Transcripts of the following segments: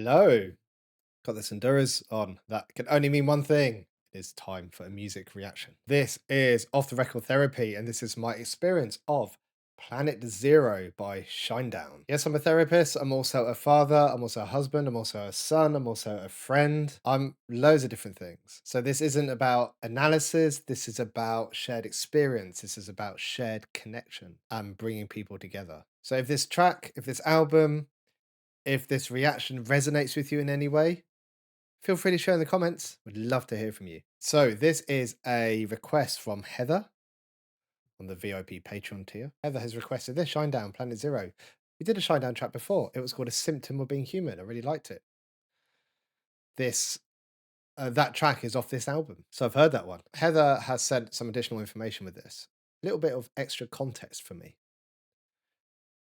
Hello. Got the Honduras on. That can only mean one thing. It is time for a music reaction. This is Off the Record Therapy, and this is my experience of Planet Zero by Shinedown. Yes, I'm a therapist. I'm also a father. I'm also a husband. I'm also a son. I'm also a friend. I'm loads of different things. So this isn't about analysis. This is about shared experience. This is about shared connection and bringing people together. So if this track, if this album, if this reaction resonates with you in any way, feel free to share in the comments. Would love to hear from you. So this is a request from Heather on the VIP Patreon tier. Heather has requested this Shinedown Planet Zero. We did a Shinedown track before. It was called A Symptom of Being Human. I really liked it. This that track is off this album. So I've heard that one. Heather has sent some additional information with this. A little bit of extra context for me.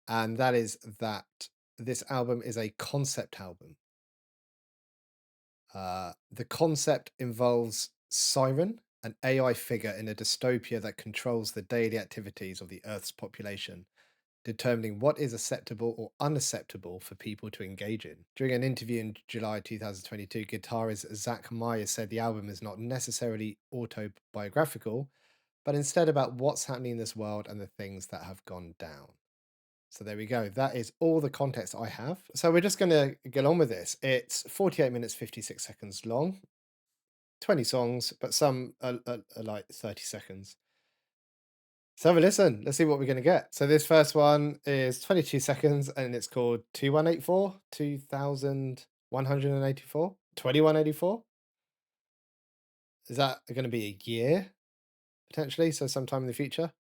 And that is that this album is a concept album. The concept involves Siren, an AI figure in a dystopia that controls the daily activities of the Earth's population, determining what is acceptable or unacceptable for people to engage in. During an interview in July 2022, guitarist Zach Myers said the album is not necessarily autobiographical, but instead about what's happening in this world and the things that have gone down. So there we go. That is all the context I have. So we're just going to get on with this. It's 48 minutes, 56 seconds long, 20 songs, but some are like 30 seconds. So have a listen. Let's see what we're going to get. So this first one is 22 seconds and it's called 2184, 2184, 2184. Is that going to be a year potentially? So sometime in the future?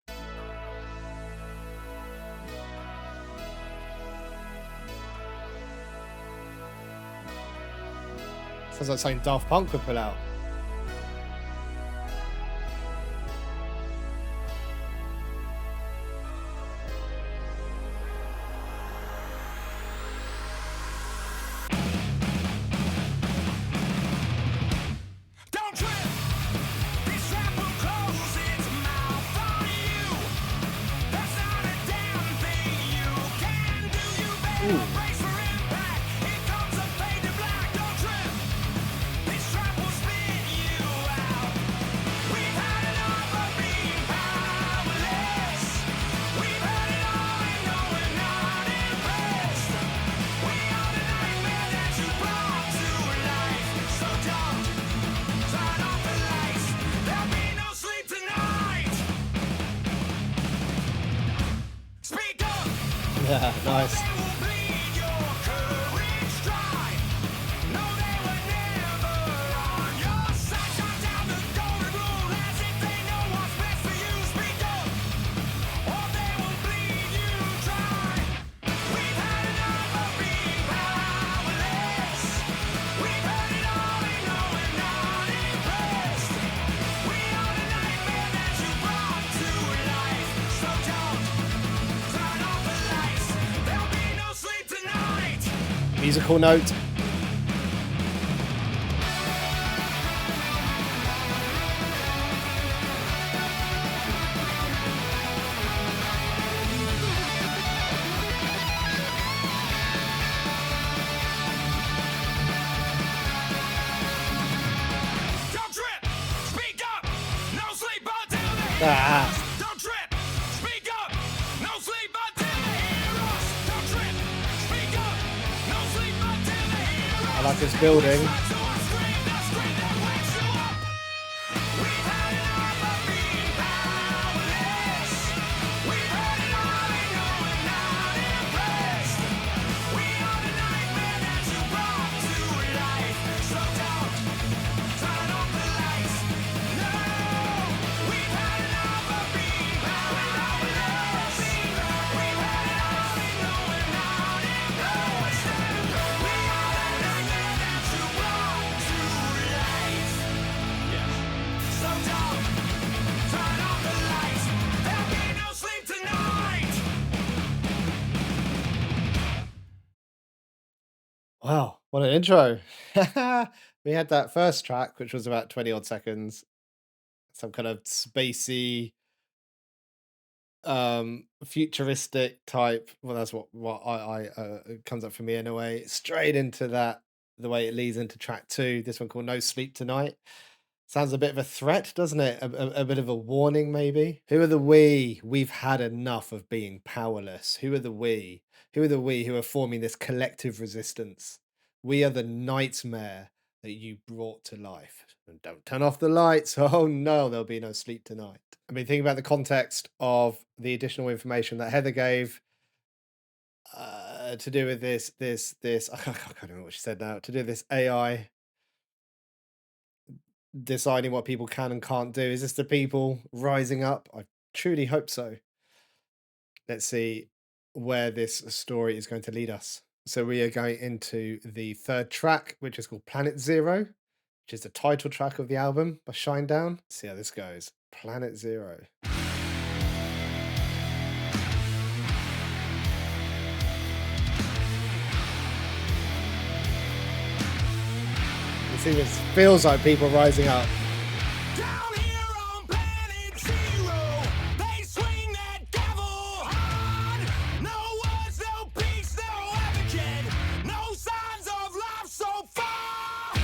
Sounds like something Daft Punk would pull out. Don't trip. This trap will close its mouth on you. That's not a damn thing you can do. You better Ooh. brace for impact. Here comes a fade to black. Don't trip. This trap will spit you out. We've had enough of being powerless. We've had it all and no, we're not impressed. We are the nightmare that you brought to life. So don't turn off the lights. There'll be no sleep tonight. Speak up. Yeah, nice. They will bleed your courage dry. No, they were never on your side. Shut down the golden rule as if they know what's best for you. Speak up, or they will bleed you dry. We've had enough of being powerless. We've had it all and no, we're not impressed. We are the nightmare that you brought to life. So don't turn off the lights. There'll be no sleep tonight. Musical note. Don't trip. Speak up. No sleep until they hear Ah. us. Don't trip. Speak up. No sleep until they hear us. Don't trip. Speak up. No sleep until they hear us. I like this building. Whisper to a scream, the scream that wakes you up. We've had enough of being powerless. We've had it all and no, we're not impressed. We are the nightmare that you brought to life. So don't turn off the lights. No, we've had enough of being powerless. We've had it all and no, we're not impressed. We are the nightmare that you brought to life. So don't turn off the lights. There'll be no sleep tonight. Wow, what an intro. We had that first track, which was about 20 odd seconds, some kind of spacey futuristic type. Well, that's what I it comes up for me anyway. Straight into that, the way it leads into track two. This one called "No Sleep Tonight." Sounds a bit of a threat, doesn't it? A bit of a warning, maybe. Who are the we? We've had enough of being powerless. Who are the we? Who are the we who are forming this collective resistance? We are the nightmare that you brought to life. And don't turn off the lights. Oh no, there'll be no sleep tonight. I mean, think about the context of the additional information that Heather gave to do with this. I can't remember what she said now. To do with this AI deciding what people can and can't do. Is this the people rising up? I truly hope so. Let's see where this story is going to lead us. So we are going into the third track, which is called Planet Zero, which is the title track of the album by Shinedown. Let's see how this goes. Planet Zero. It even feels like people rising up. Down here on planet zero, they swing that gavel hard. No words, no peace, no advocate, no signs of life so far.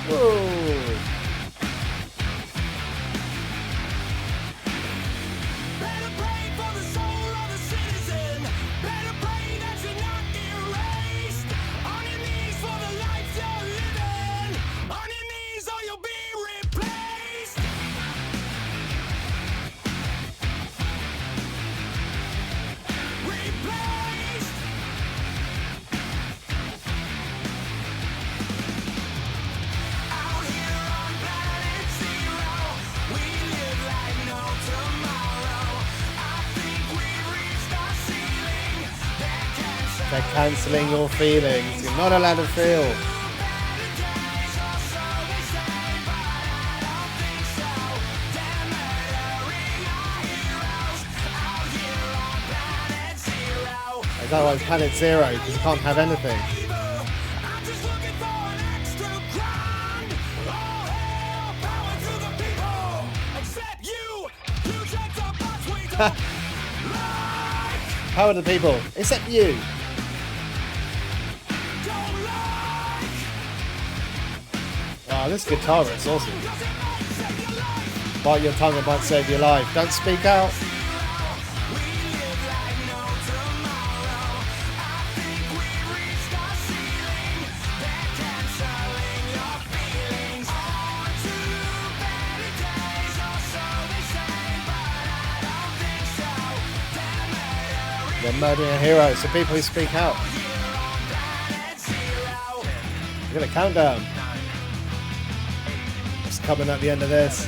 Whoa. Better pray for the soul of the citizen. Better pray that you're not erased. On your knees for the life you're living. On your knees or you'll be replaced. Replaced. Out here on planet zero, we live like no tomorrow. I think we've reached our ceiling. They're cancelling your feelings. You're not allowed to feel. Better days, or so they say, but I don't think so. They're murdering our heroes. Out here on planet zero. Is that why it's Planet Zero? Because you can't have anything. I'm just looking for an extra grind. All hail, power to the people. Except you check the bus we don't like. Power to the people, except you. Don't like. Wow, this guitar is awesome. 'Cause it might save your life. Bite your tongue, it might save your life. Don't speak out. We live like no tomorrow. I think we've reached our ceiling. They're canceling your feelings. On to better days, or so they say, but I don't think so. They're murdering They're murdering a hero, so people who speak out. here on planet zero. We're gonna countdown. What's coming at the end of this?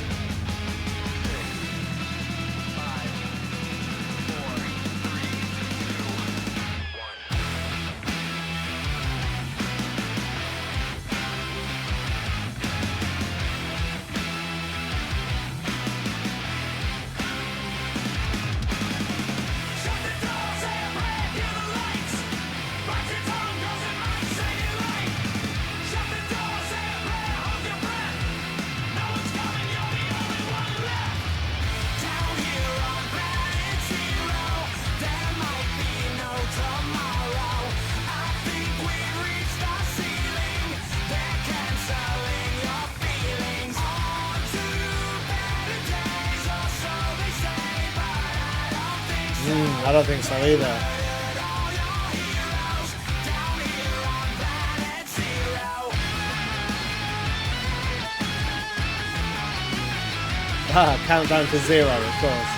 Shut the doors and break the lights. Bite your tongue 'cause it might save your life. Shut the doors and hold your breath. No one's coming, you're the only one left. Down here on planet zero, there might be no tomorrow. I think we've reached our ceiling. They're canceling your feelings. On to better days, or so they say, but I don't think so. I don't think so either. All your heroes down here on planet zero. Countdown to zero, of course.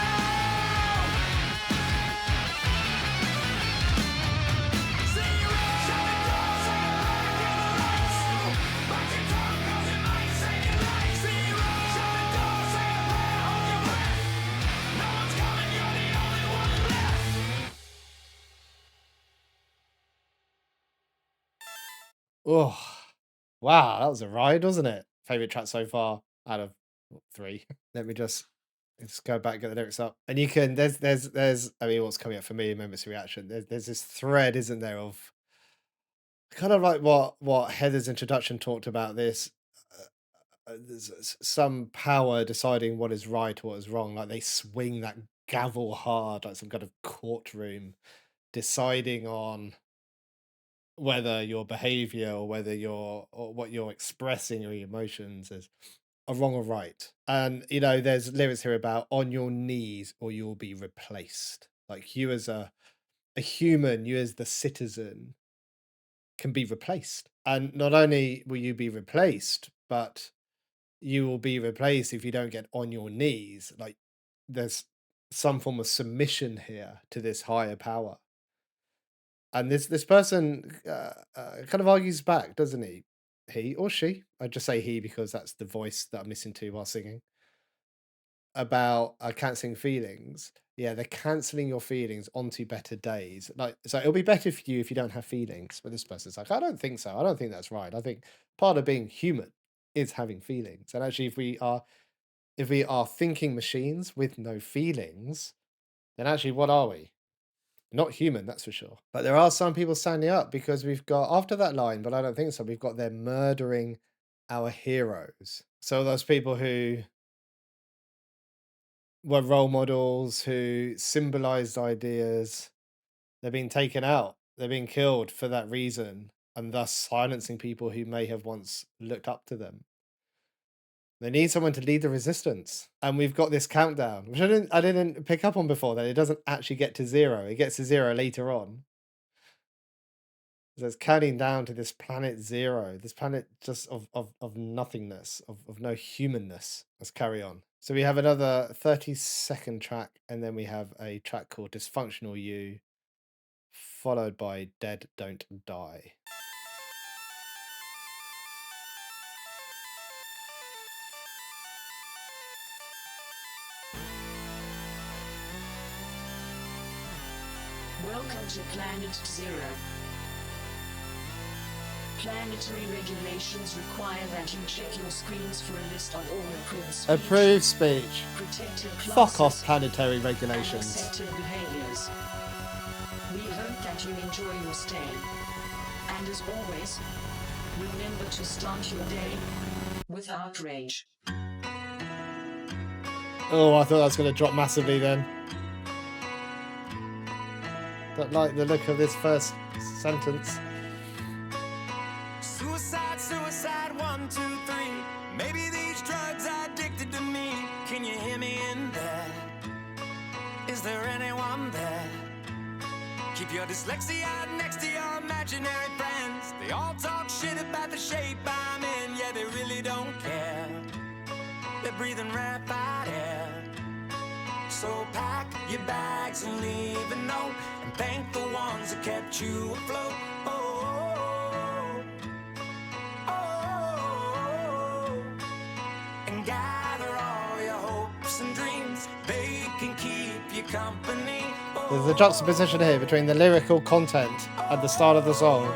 Oh, wow, that was a ride, wasn't it? Favorite track so far out of three. Let me just go back, get the lyrics up, and you can. There's. I mean, what's coming up for me? Moments of reaction. There's this thread, isn't there, of kind of like what Heather's introduction talked about. This. there's some power deciding what is right, what is wrong. Like they swing that gavel hard, like some kind of courtroom, deciding on whether your behavior or whether your or what you're expressing or your emotions is are wrong or right. And there's lyrics here about on your knees or you'll be replaced. Like you as a human, you as the citizen can be replaced. And not only will you be replaced, but you will be replaced if you don't get on your knees. Like there's some form of submission here to this higher power. And this person kind of argues back, doesn't he? He or she. I just say he because that's the voice that I'm listening to while singing about canceling feelings. Yeah, they're canceling your feelings onto better days. Like, so it'll be better for you if you don't have feelings. But this person's like, I don't think so. I don't think that's right. I think part of being human is having feelings. And actually, if we are thinking machines with no feelings, then actually, what are we? Not human, that's for sure. But there are some people standing up because we've got after that line, but I don't think so. We've got them murdering our heroes. So those people who were role models, who symbolized ideas, they're being taken out. They're being killed for that reason, and thus silencing people who may have once looked up to them. They need someone to lead the resistance. And we've got this countdown, which I didn't pick up on before that it doesn't actually get to zero. It gets to zero later on. So it's counting down to this planet zero, this planet just of nothingness, of no humanness. Let's carry on. So we have another 30-second track, and then we have a track called Dysfunctional You, followed by Dead Don't Die. Welcome to Planet Zero. Planetary regulations require that you check your screens for a list of all approved speech, Approved speech. protected Fuck off classes, planetary and regulations. accepted behaviors. We hope that you enjoy your stay. And as always, remember to start your day with outrage. Oh, I thought that was going to drop massively then. Don't like the look of this first sentence. Suicide, suicide, 1, 2, 3. Maybe these drugs are addicted to me. Can you hear me in there? Is there anyone there? Keep your dyslexia next to your imaginary friends. They all talk shit about the shape I'm in. Yeah, they really don't care. They're breathing rarefied air. So pack your bags and leave a note, and thank the ones that kept you afloat. Oh, oh, oh. And gather all your hopes and dreams. They can keep you company. There's a juxtaposition here between the lyrical content at the start of the song.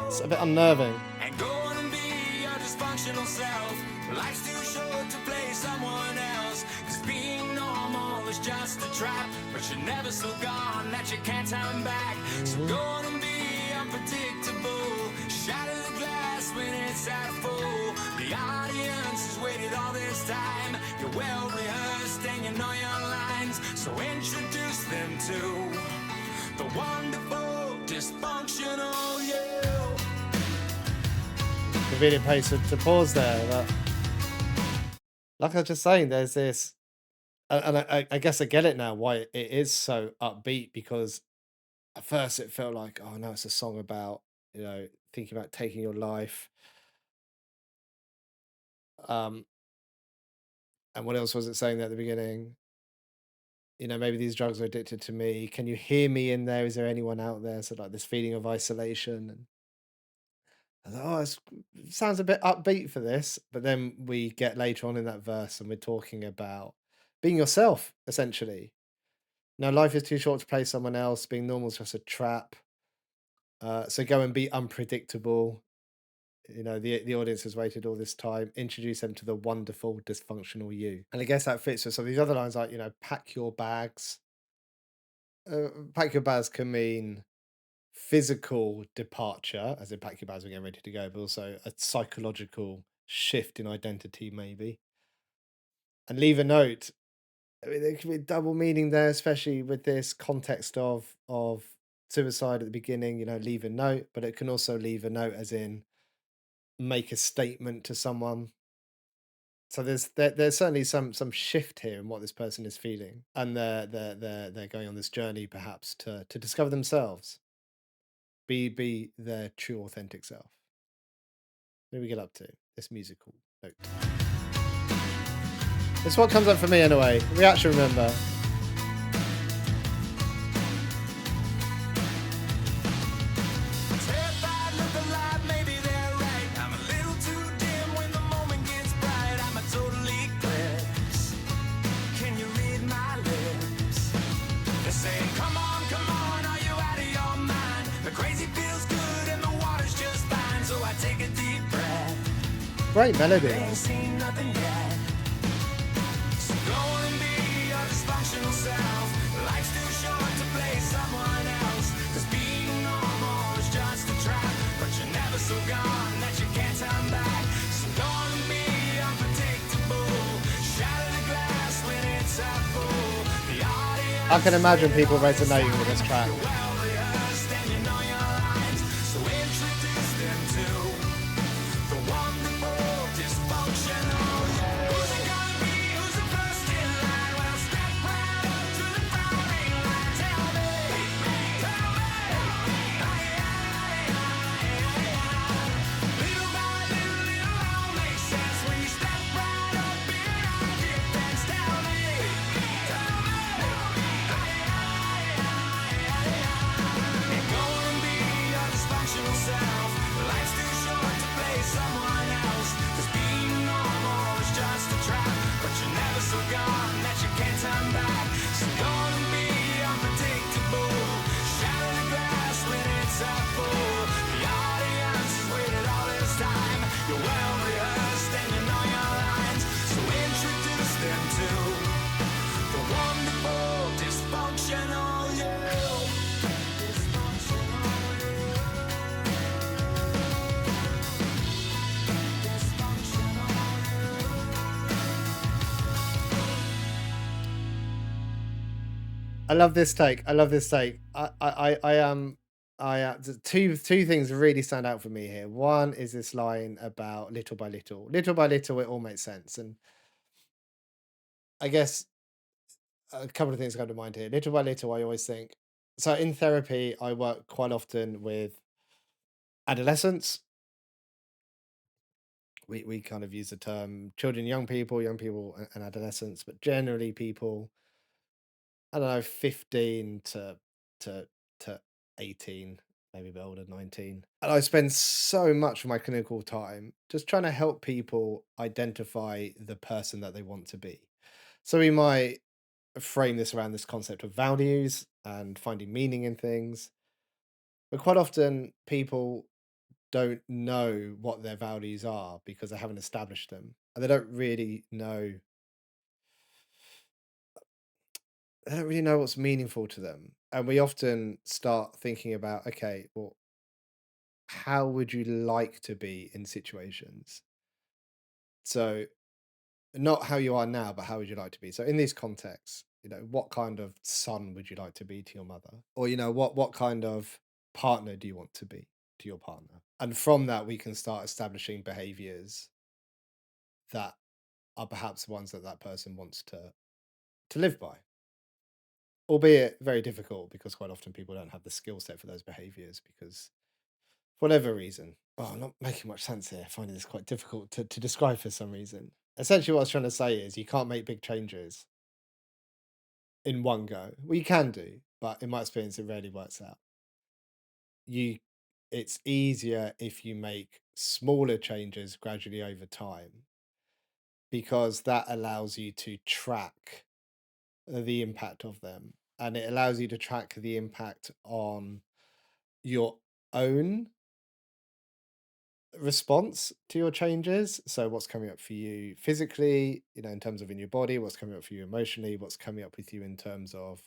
It's a bit unnerving. And go on and be your dysfunctional self. Life's too short to play someone else. Cause being normal is just a trap. But you're never so gone that you can't turn back. So go on and be unpredictable. Shatter the glass when it's at full. The audience has waited all this time. You're well rehearsed and you know your lines. So introduce them to the wonderful dysfunctional you. Convenient place to pause there. But like I was just saying, there's this, and I guess I get it now why it is so upbeat, because at first it felt like, oh no, it's a song about, thinking about taking your life. Um, and what else was it saying there at the beginning? Maybe these drugs are addicted to me. Can you hear me in there? Is there anyone out there? So like this feeling of isolation. And I was like, oh, it sounds a bit upbeat for this. But then we get later on in that verse and we're talking about being yourself, essentially. Now, life is too short to play someone else. Being normal is just a trap. So go and be unpredictable. The audience has waited all this time. Introduce them to the wonderful, dysfunctional you. And I guess that fits with some of these other lines like, pack your bags. Pack your bags can mean physical departure, as in pack your bags, we're getting ready to go, but also a psychological shift in identity, maybe, and leave a note. I mean, there could be double meaning there, especially with this context of suicide at the beginning. Leave a note, but it can also leave a note as in make a statement to someone. So there's certainly some shift here in what this person is feeling, and they're going on this journey perhaps to discover themselves, be their true authentic self. What do we get up to? This musical note. It's what comes up for me anyway. Reaction, remember. Terrified, look alive, maybe they're right. I'm a little too dim when the moment gets bright. I'm a total eclipse. Can you read my lips? They're saying, come on, are you out of your mind? The crazy feels good and the water's just fine. So I take a deep breath. Great melody. They ain't seen nothing yet. So go and be your dysfunctional self. Life's too short to play someone else. 'Cause being normal is just a trap. But you're never so gone that you can't turn back. So go and be unpredictable. Shatter the glass when it's half full. The audience I can imagine people resonating with this track. well rehearsed and you know your lines. So introduce them to the wonderful dysfunctional. Who's it gonna be? Who's the first in line? Well, step right up to the firing line. Tell me, tell me. Little by little, it all makes sense when you step right up in our defense. Tell me, tell me. And go and be your dysfunctional self. Life's too short to play someone else. 'Cause being normal is just a trap. But you're never so gone that you can't turn back. So go and be unpredictable. Shatter the glass when it's half full. The audience has waited all this time. You're well rehearsed and you know your lines. So introduce them to the wonderful dysfunctional you. I love this take. I love this take. I am. Two things really stand out for me here. One is this line about little by little, little by little. It all makes sense, and I guess a couple of things come to mind here. Little by little, I always think. So in therapy, I work quite often with adolescents. We kind of use the term children, young people, and adolescents, but generally people, I don't know, 15 to 18, maybe a bit older, 19. And I spend so much of my clinical time just trying to help people identify the person that they want to be. So we might frame this around this concept of values and finding meaning in things. But quite often people don't know what their values are because they haven't established them. And they don't really know what's meaningful to them. And we often start thinking about, okay, well, how would you like to be in situations? So not how you are now, but how would you like to be? So in these contexts, what kind of son would you like to be to your mother? Or, what kind of partner do you want to be to your partner? And from that, we can start establishing behaviors that are perhaps the ones that that person wants to live by. Albeit very difficult because quite often people don't have the skill set for those behaviors because for whatever reason. Oh, I'm not making much sense here. Finding this quite difficult to describe for some reason. Essentially, what I was trying to say is you can't make big changes in one go. Well, you can do, but in my experience, it rarely works out. You, it's easier if you make smaller changes gradually over time because that allows you to track the impact of them, and it allows you to track the impact on your own response to your changes. So what's coming up for you physically, in terms of in your body, what's coming up for you emotionally, what's coming up with you in terms of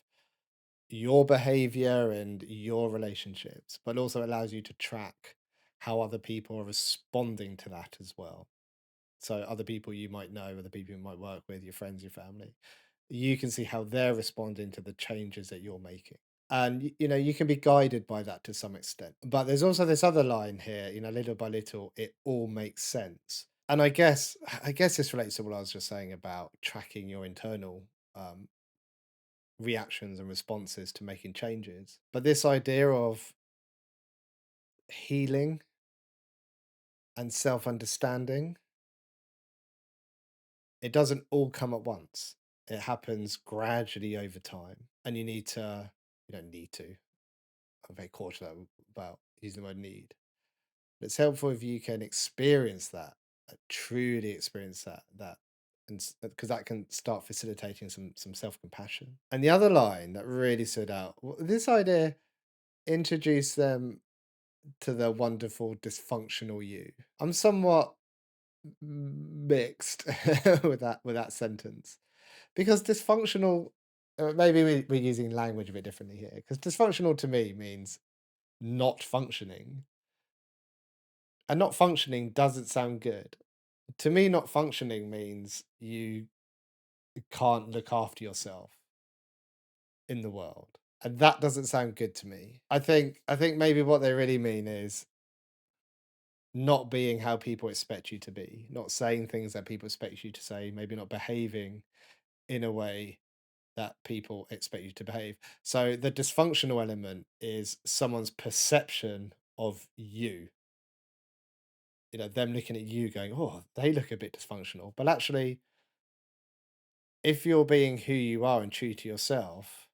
your behavior and your relationships, but also allows you to track how other people are responding to that as well. So other people you might know, other people you might work with, your friends, your family, you can see how they're responding to the changes that you're making. And you know, you can be guided by that to some extent. But there's also this other line here, you know, little by little, it all makes sense. And I guess this relates to what I was just saying about tracking your internal um, reactions and responses to making changes. But this idea of healing and self understanding, it doesn't all come at once. It happens gradually over time. And you don't need to. I'm very cautious about using the word need. But it's helpful if you can experience that, truly experience that, and because that can start facilitating some self compassion. And the other line that really stood out, this idea, introduce them to the wonderful dysfunctional you. I'm somewhat mixed with that sentence because dysfunctional. Maybe we're using language a bit differently here because dysfunctional to me means not functioning, and not functioning doesn't sound good. To me, not functioning means you can't look after yourself in the world. And that doesn't sound good to me. I think maybe what they really mean is not being how people expect you to be, not saying things that people expect you to say, maybe not behaving in a way that people expect you to behave. So the dysfunctional element is someone's perception of you. You know, them looking at you going, "Oh, they look a bit dysfunctional." But actually, if you're being who you are and true to yourself,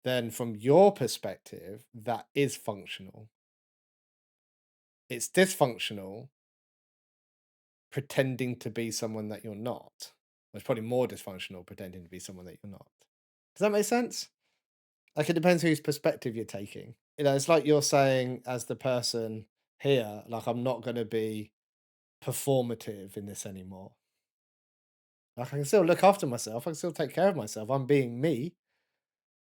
then from your perspective, that is functional. It's dysfunctional pretending to be someone that you're not. Well, it's probably more dysfunctional pretending to be someone that you're not. Does that make sense? Like it depends whose perspective you're taking. You know, it's like you're saying as the person here, like I'm not going to be performative in this anymore. Like I can still look after myself. I can still take care of myself. I'm being me,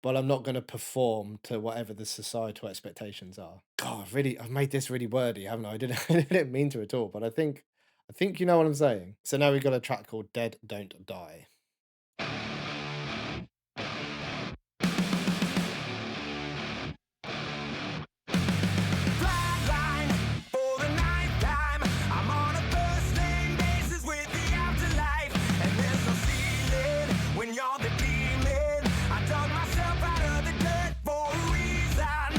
but I'm not going to perform to whatever the societal expectations are. God, I've made this really wordy, haven't I? I didn't mean to at all, but I think you know what I'm saying. So now we've got a track called "Dead Don't Die." Flatline for the ninth time. I'm on a first name basis with the afterlife, and there's no ceiling when you're the demon. I dug myself out of the dirt for a reason,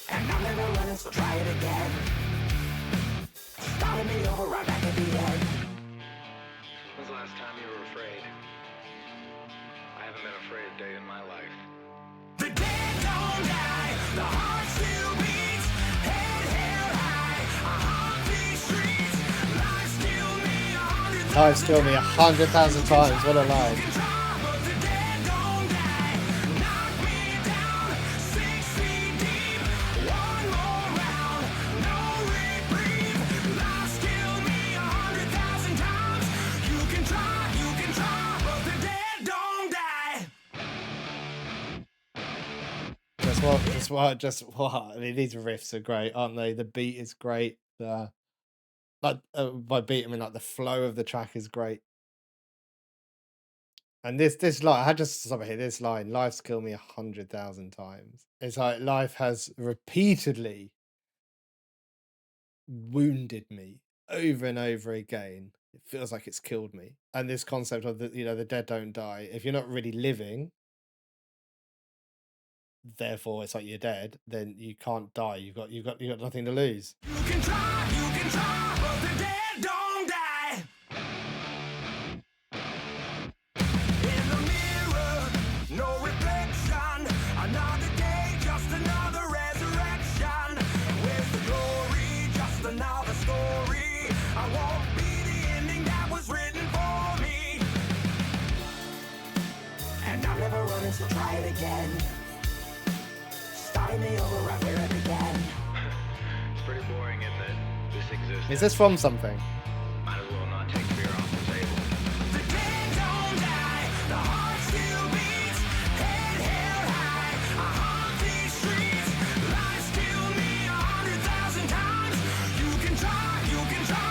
and I'm never running, so try it again. Starting me over right back at the end. When's the last time you were afraid? I haven't been afraid a day in my life. The dead don't die, the heart still beats, head held high. I haunt these streets, lies kill me 100,000 Lives kill me 100,000 times. What a line. can try, but the dead don't die. Knock me down 6 feet deep. One more round, no reprieve. Lies kill me 100,000 times. You can try, but the dead don't die. I mean, these riffs are great, aren't they? The beat is great. By beat, I mean like the flow of the track is great. And this line, I had just stop here. This line, "Life's killed me 100,000 times." It's like life has repeatedly wounded me over and over again. It feels like it's killed me. And this concept of the dead don't die. If you're not really living, therefore it's like you're dead, then you can't die. You've got nothing to lose. You can try, but the dead don't die. In the mirror, no reflection. Another day, just another resurrection. Where's the glory? Just another story. I won't be the ending that was written for me. And I'm never running, so try it again. Starting me over right where I began. It's pretty boring in that this exists. Is this from something? Might as well not take fear off the table. The dead don't die, the heart still beats, head held high. I haunt these streets, lies kill me 100,000 times. You can try,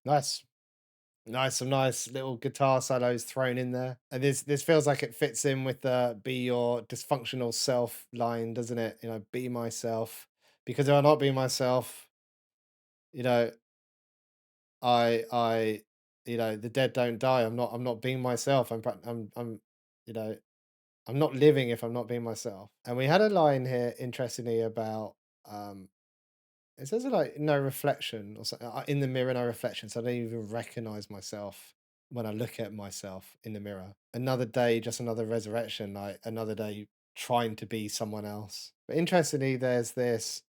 Nice. Nice, some nice little guitar solos thrown in there. And this feels like it fits in with the "be your dysfunctional self" line, doesn't it? You know, be myself. Because if I not be myself, you know, I the dead don't die. I'm not being myself. I'm you know, I'm not living if I'm not being myself. And we had a line here interestingly about um it says like no reflection or something in the mirror, no reflection. So I don't even recognize myself when I look at myself in the mirror. Another day, just another resurrection, like another day trying to be someone else. But interestingly, there's this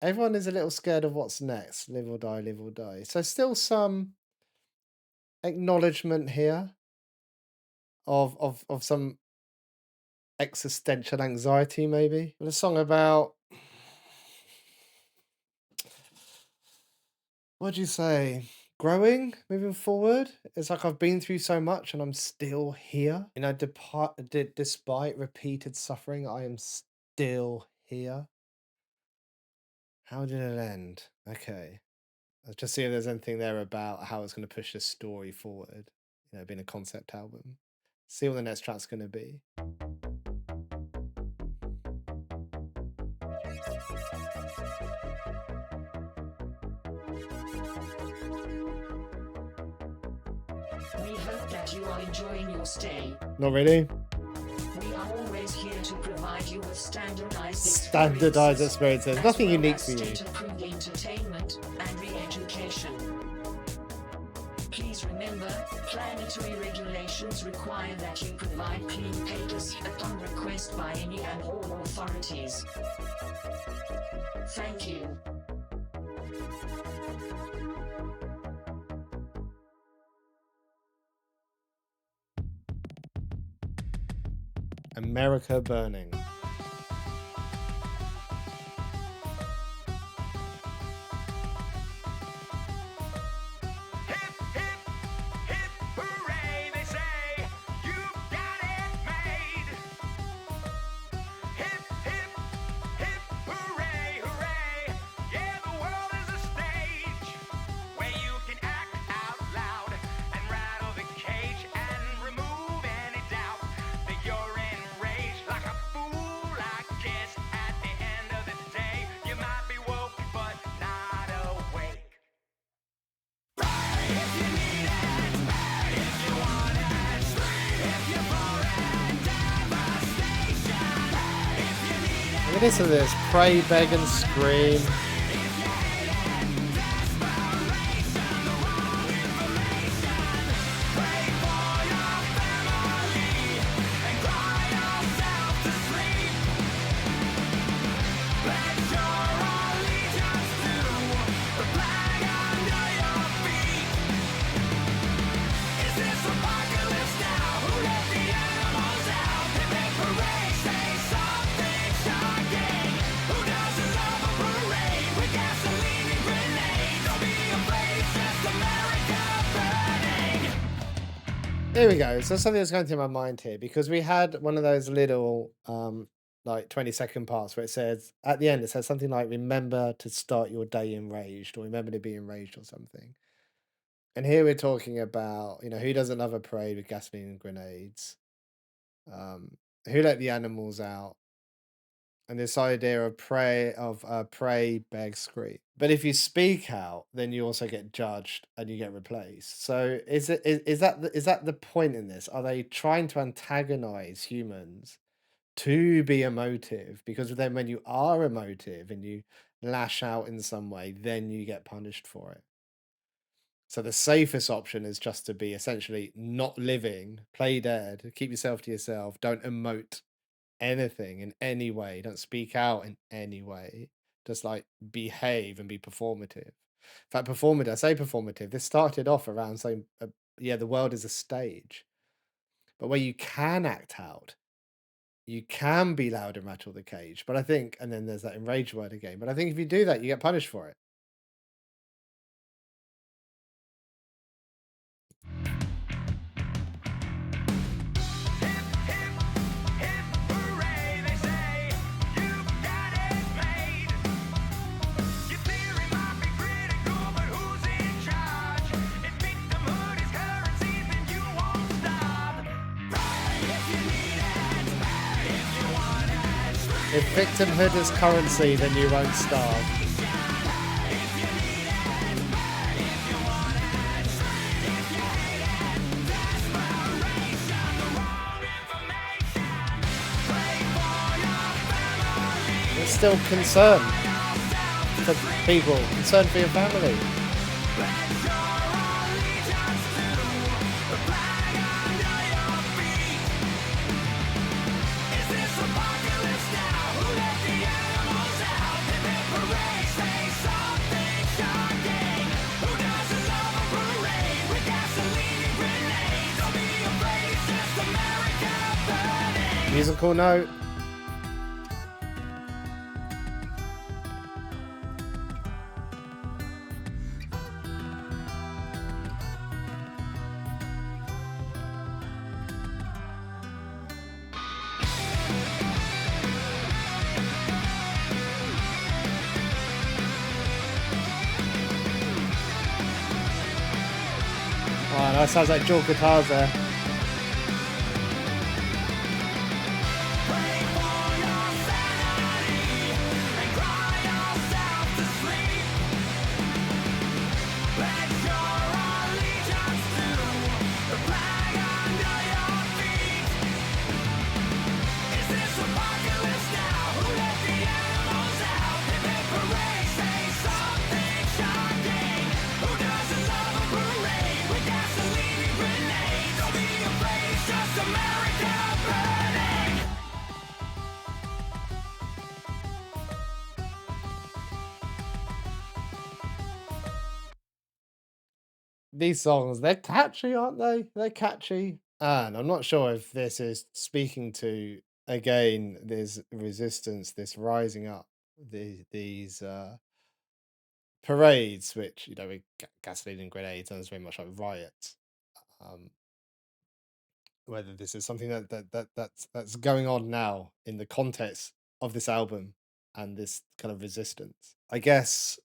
everyone is a little scared of what's next. Live or die, live or die. So still some acknowledgement here of some existential anxiety, maybe. And a song about what'd you say? Growing, moving forward. It's like I've been through so much and I'm still here. You know, despite repeated suffering, I am still here. How did it end? Okay. Let's just see if there's anything there about how it's going to push this story forward. You know, being a concept album. See what the next track's going to be. We hope that you are enjoying your stay. Not really. We are always here to provide you with Standardized experiences. as Nothing well unique as for you. state-approved entertainment and re-education. Please remember, planetary regulations require that you provide clean papers upon request by any and all authorities. Thank you. America Burning. Hip, hip, hip, hooray, they say, you've got it made. Hip, hip, hip, hooray, hooray, yeah, the world is a stage where you can act out loud and rattle the cage and remove any doubt that you're enraged like a fool, I guess. At the end of the day, you might be woke but not awake. Look at this. Pray, beg, and scream. Here we go. So something that's going through my mind here because we had one of those little like 20-second parts where it says at the end it says something like remember to start your day enraged or remember to be enraged or something. And here we're talking about, you know, who doesn't love a parade with gasoline and grenades? Who let the animals out? And this idea of pray, beg, scream. But if you speak out, then you also get judged and you get replaced. So is that the point in this? Are they trying to antagonize humans to be emotive? Because then when you are emotive and you lash out in some way, then you get punished for it. So the safest option is just to be essentially not living, play dead, keep yourself to yourself, don't emote anything in any way, don't speak out in any way, just like behave and be performative. In fact, performative, I say performative, this started off around saying, yeah, the world is a stage, but where you can act out, you can be loud and rattle the cage. But I think, and then there's that enraged word again, but I think if you do that, you get punished for it. If victimhood is currency, then you won't starve. There's still concern for people, concern for your family. Musical note. Oh, that sounds like dual guitars there. These songs, they're catchy, aren't they? They're catchy. And I'm not sure if this is speaking to, again, this resistance, this rising up, these parades, which, with gasoline and grenades, sounds very much like riots. Um, whether this is something that's going on now in the context of this album and this kind of resistance. I guess.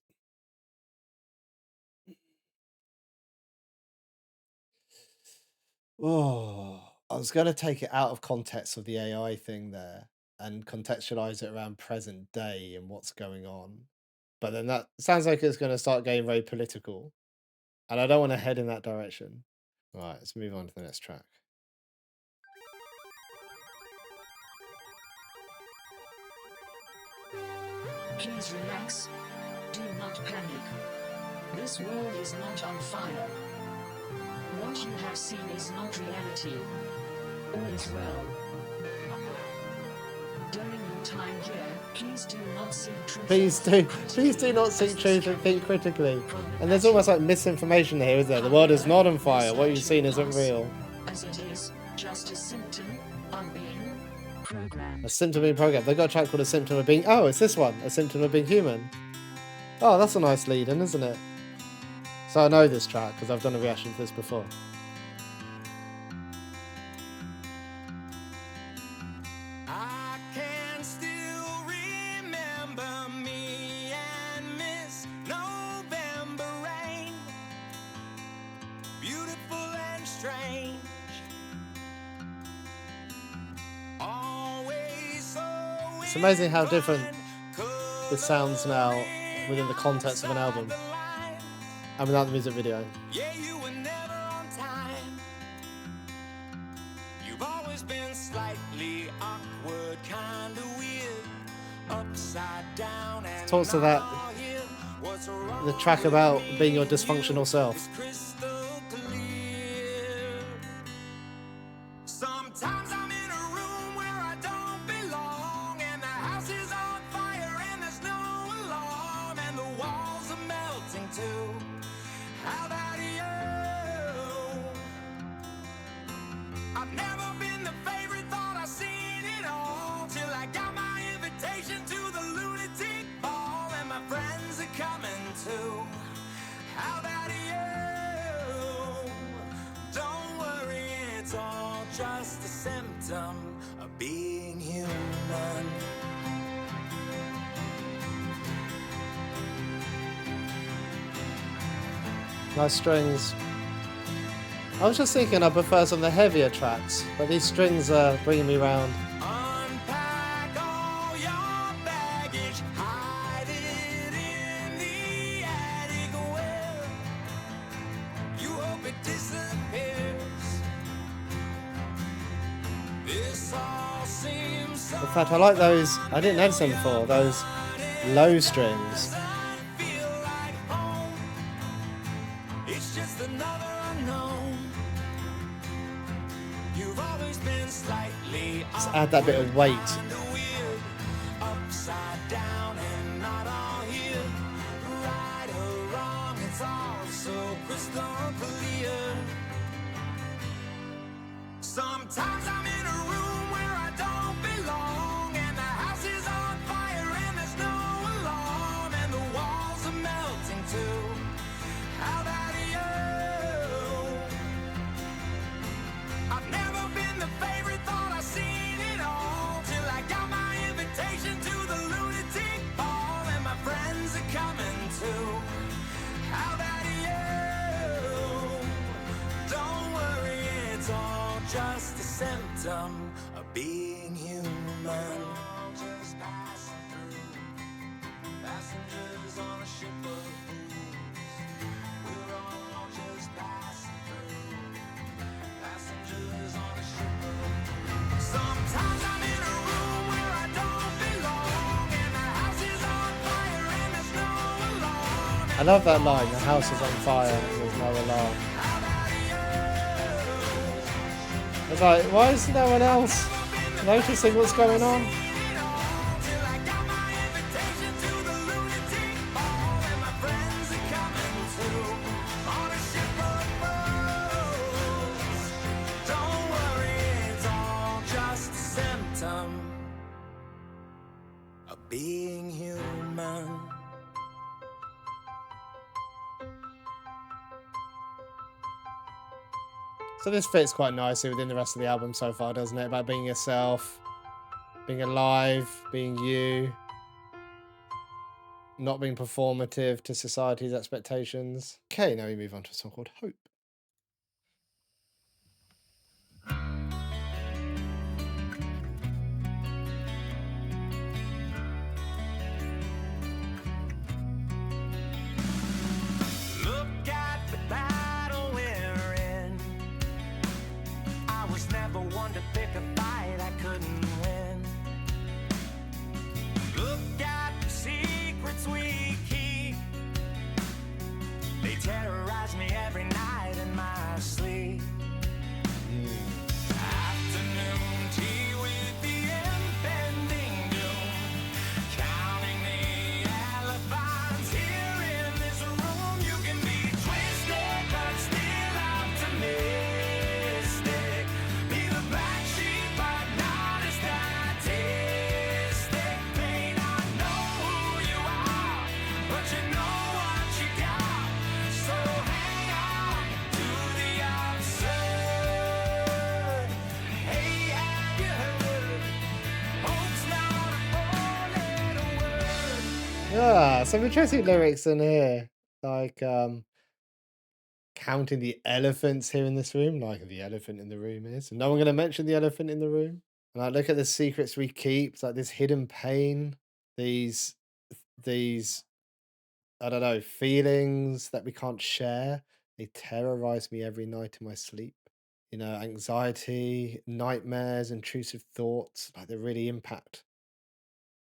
Oh, I was going to take it out of context of the AI thing there and contextualize it around present day and what's going on. But then that sounds like it's going to start getting very political. And I don't want to head in that direction. All right, let's move on to the next track. Please relax. Do not panic. This world is not on fire. What you have seen is not reality. All is well. During your time here, please do not seek truth. Please do not seek truth and think critically. And there's almost like misinformation here, is there? The world is not on fire. What you've seen isn't real. As it is just a symptom of being programmed. A symptom of being programmed. They've got a track called A Symptom of Being... Oh, it's this one. A Symptom of Being Human. Oh, that's a nice lead-in, isn't it? So I know this track because I've done a reaction to this before. I can still remember me and Miss November rain, beautiful and strange, always so. It's amazing how different this sounds now within the context of an album and without the music video. Yeah, you were never on time. You've always been slightly awkward, kind of weird, upside down and Talks to that, all here. What's wrong the track about being your dysfunctional self. crystal clear. Sometimes I'm in a room where I don't belong, and the house is on fire and there's no alarm, and the walls are melting too. How about you? I've never been the favorite, thought I've seen it all, till I got my invitation to the lunatic ball, and my friends are coming too. How about you? Don't worry, it's all just a symptom of being human. Nice strings. I was just thinking I prefer some of the heavier tracks, but these strings are bringing me round. Unpack all your fact, I like those. I didn't notice them before. Those low strings. Feel like home. It's just another unknown. You've always been slightly Just add that bit of awkward, weight. kinda weird, upside down and not all here. Right or wrong, it's all so crystal clear. Sometimes I'm in a room where I don't belong, and the house is on fire and there's no alarm, and the walls are melting too. How about you? I've never been the favorite, thought I've seen it all, till I got my invitation to the lunatic ball, and my friends are coming too. How about you? Don't worry, it's all just a symptom of being human. Just passing through, passengers on a ship of fools. We're all just passing through, passengers on a ship of fools. Sometimes I'm in a room where I don't belong, and the house is on fire and there's no alarm. I love that line. The house is on fire. And there's no alarm. It's like, why is no one else noticing what's going on? Till I got my invitation to the lunatic ball, and my friends are coming too, on a ship of fools. Don't worry, it's all just a symptom of being human. So this fits quite nicely within the rest of the album so far, doesn't it? About being yourself, being alive, being you, not being performative to society's expectations. Okay, now we move on to a song called Hope. Look at the battle we're in. I was never one to pick a fight I couldn't win. Look at the secrets we keep. They terrorize me every night in my sleep. Afternoon tea with the impending doom. Counting the elephants here in this room. You can be twisted but still optimistic. Be the black sheep but not a statistic. May not know who you are, but you know what you got. So hang on to the absurd. Hey, have you heard? Hope's not a four-letter word. Yeah, some interesting lyrics in here. Like counting the elephants here in this room, like the elephant in the room is. No one gonna mention the elephant in the room. And I look at the secrets we keep, it's like this hidden pain, these these I don't know, feelings that we can't share. They terrorize me every night in my sleep. You know, anxiety, nightmares, intrusive thoughts, like they really impact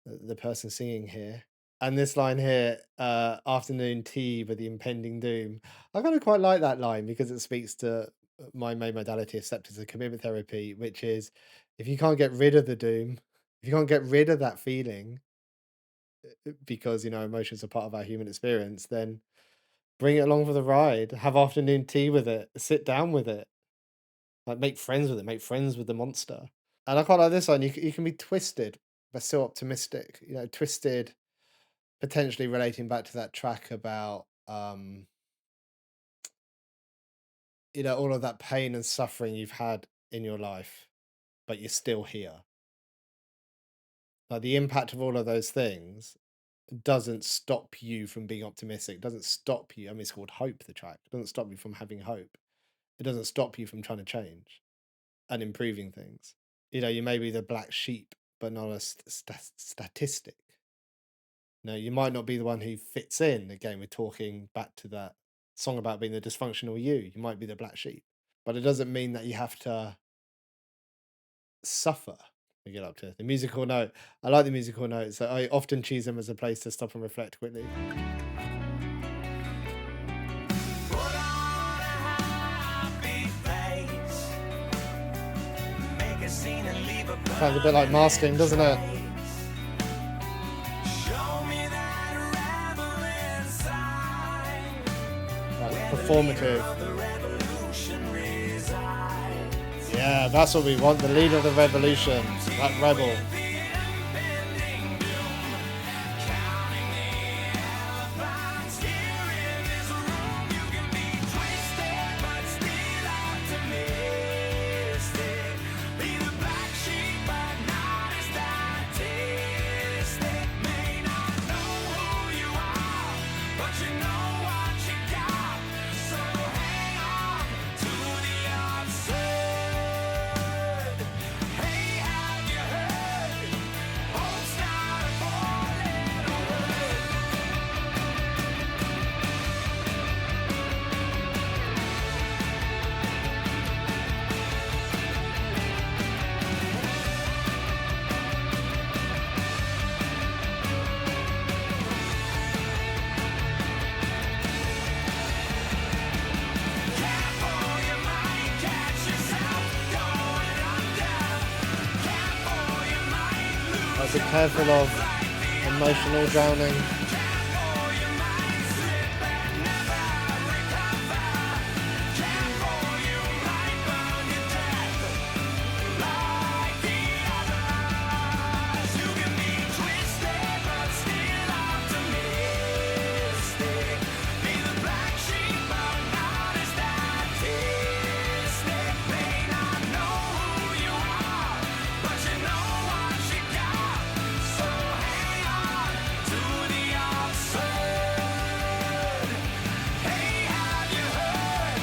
the person singing here. And this line here, afternoon tea with the impending doom. I kind of quite like that line because it speaks to my main modality of acceptance and commitment therapy, which is if you can't get rid of the doom, if you can't get rid of that feeling, because you know emotions are part of our human experience, then bring it along for the ride. Have afternoon tea with it. Sit down with it. Like make friends with it. Make friends with the monster. And I quite like this one. You can be twisted, but still optimistic. You know, twisted, potentially relating back to that track about you know, all of that pain and suffering you've had in your life, but you're still here. Like the impact of all of those things doesn't stop you from being optimistic. Doesn't stop you. I mean, it's called Hope. The track it doesn't stop you from having hope. It doesn't stop you from trying to change and improving things. You know, you may be the black sheep, but not a statistic. No, you might not be the one who fits in. Again, we're talking back to that song about being the dysfunctional you. You might be the black sheep, but it doesn't mean that you have to suffer. We get up to the musical note. I like the musical notes. So I often choose them as a place to stop and reflect quickly. Put on a happy face. Make a scene and leave a Sounds a bit like masking, doesn't it? Show me that rebel inside. Like performative. The revolution resides. Yeah, that's what we want. The leader of the revolution, that rebel. The impending doom. Counting the elephants here in this room. You can be twisted but still optimistic. Be the black sheep but not a statistic. May not know who you are, but you know what you got. So hang on to the absurd. Hey, have you heard? Hope's not a four-letter word. Careful, you might catch yourself going under. Careful, you might lose. Like, be careful of emotional drowning. Careful, you might slip and never recover. Careful, you might burn to death like the others. You can be twisted but still optimistic. Be the black sheep but not a statistic. May not know who you are, but you know what you got. So hang on to the absurd. Hey, have you heard?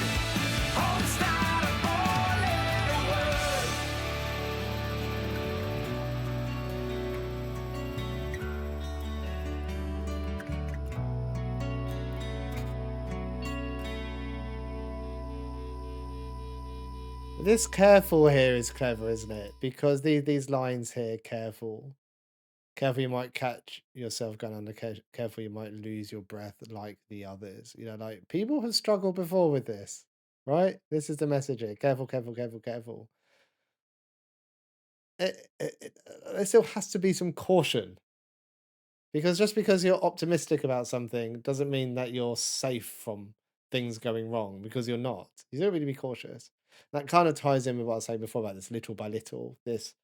Hope's not a four-letter word. This careful here is clever, isn't it? Because these lines here, careful. Careful, you might catch yourself going under. Careful, you might lose your breath like the others. You know, like people have struggled before with this, right? This is the message here. Careful, careful, careful, careful. There still has to be some caution because just because you're optimistic about something doesn't mean that you're safe from things going wrong because you're not. You don't really be cautious. That kind of ties in with what I was saying before about this little by little, this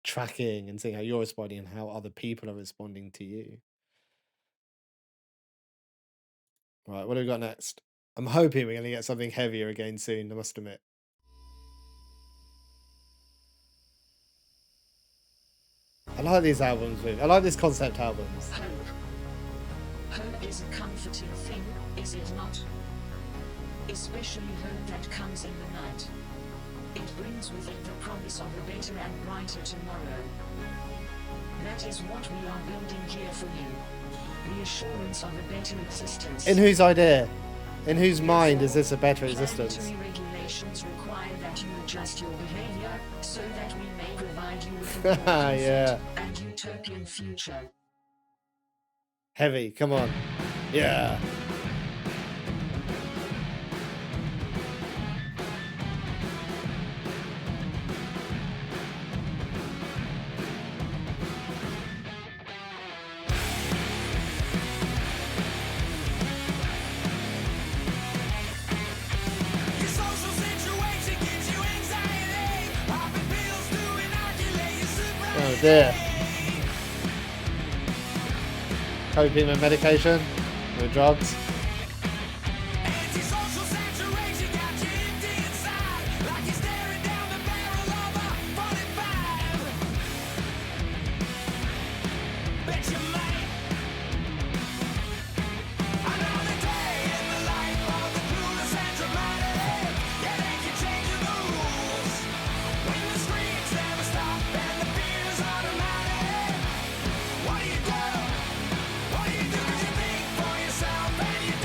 tracking and seeing how you're responding and how other people are responding to you. Right, what do we got next? I'm hoping we're going to get something heavier again soon, I must admit. I like these albums. I like these concept albums. Hope. Hope is a comforting thing, is it not? Especially hope that comes in the night. It brings with it the promise of a better and brighter tomorrow. That is what we are building here for you. The assurance of a better existence. In whose idea? In whose mind is this a better existence? Mandatory regulations require that you adjust your behavior so that we may provide you with a more Yeah. decent and utopian future. Heavy, come on. Yeah. Your social situation gives you anxiety. Popping pills to inoculate your sobriety. Oh dear. Coping with medication? With drugs? Antisocial saturation got you empty inside, like you're staring down the barrel of a 45. Bet you might. Another day in the life of the clueless and dramatic. Yeah, they can change the rules when the screams never stop and the fear's automatic. What do you do? What do you do? 'Cause you think for yourself and you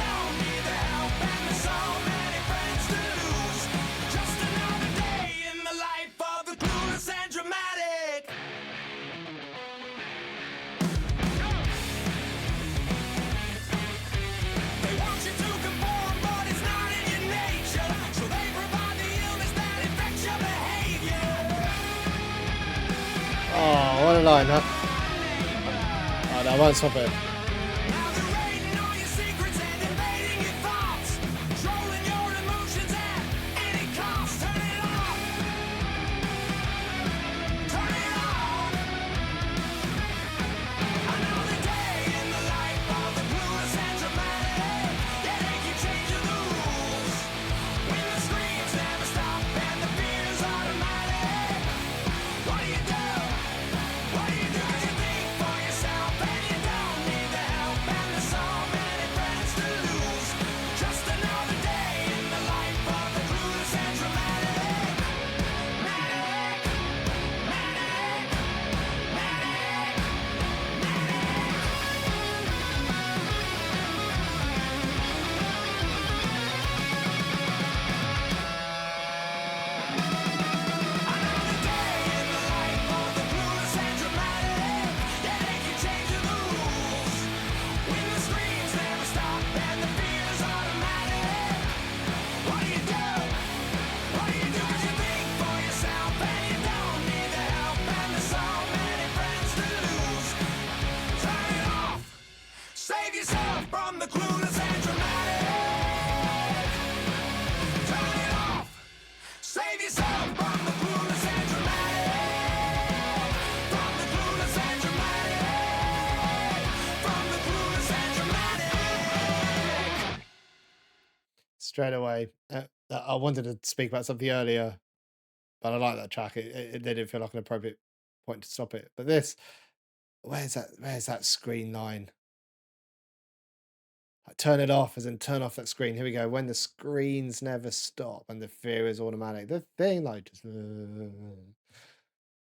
line, huh? Oh, no, I won't stop it. Now they're raiding all your secrets and invading your thoughts, controlling your emotions at any cost. Turn it off. Turn it off. Another day in the life of the clueless and dramatic. Yeah, they keep changing the rules. When the screams never stop and the fear's automatic. What do you do? What do you do? 'Cause you think for yourself and you don't need the help. And there's so many friends to lose. Just another day in the life of the clueless and dramatic. Manic, manic, manic, Another day in the life of the clueless and dramatic. Yeah, they keep changing the rules. When the screams never stop and the fear's automatic. What do you do? What do you do? 'Cause you think for yourself and you don't need the help. And there's so many friends to lose. Turn it off. Save yourself from the clueless and dramatic. Turn it off. Save yourself from the clueless and dramatic. From the clueless and dramatic. From the clueless and dramatic. Straight away. I wanted to speak about something earlier, but I like that track. It didn't feel like an appropriate point to stop it. But this, where's that? Where's that screen line? Like, turn it off, as in turn off that screen. Here we go. When the screens never stop and the fear is automatic. The thing, like, just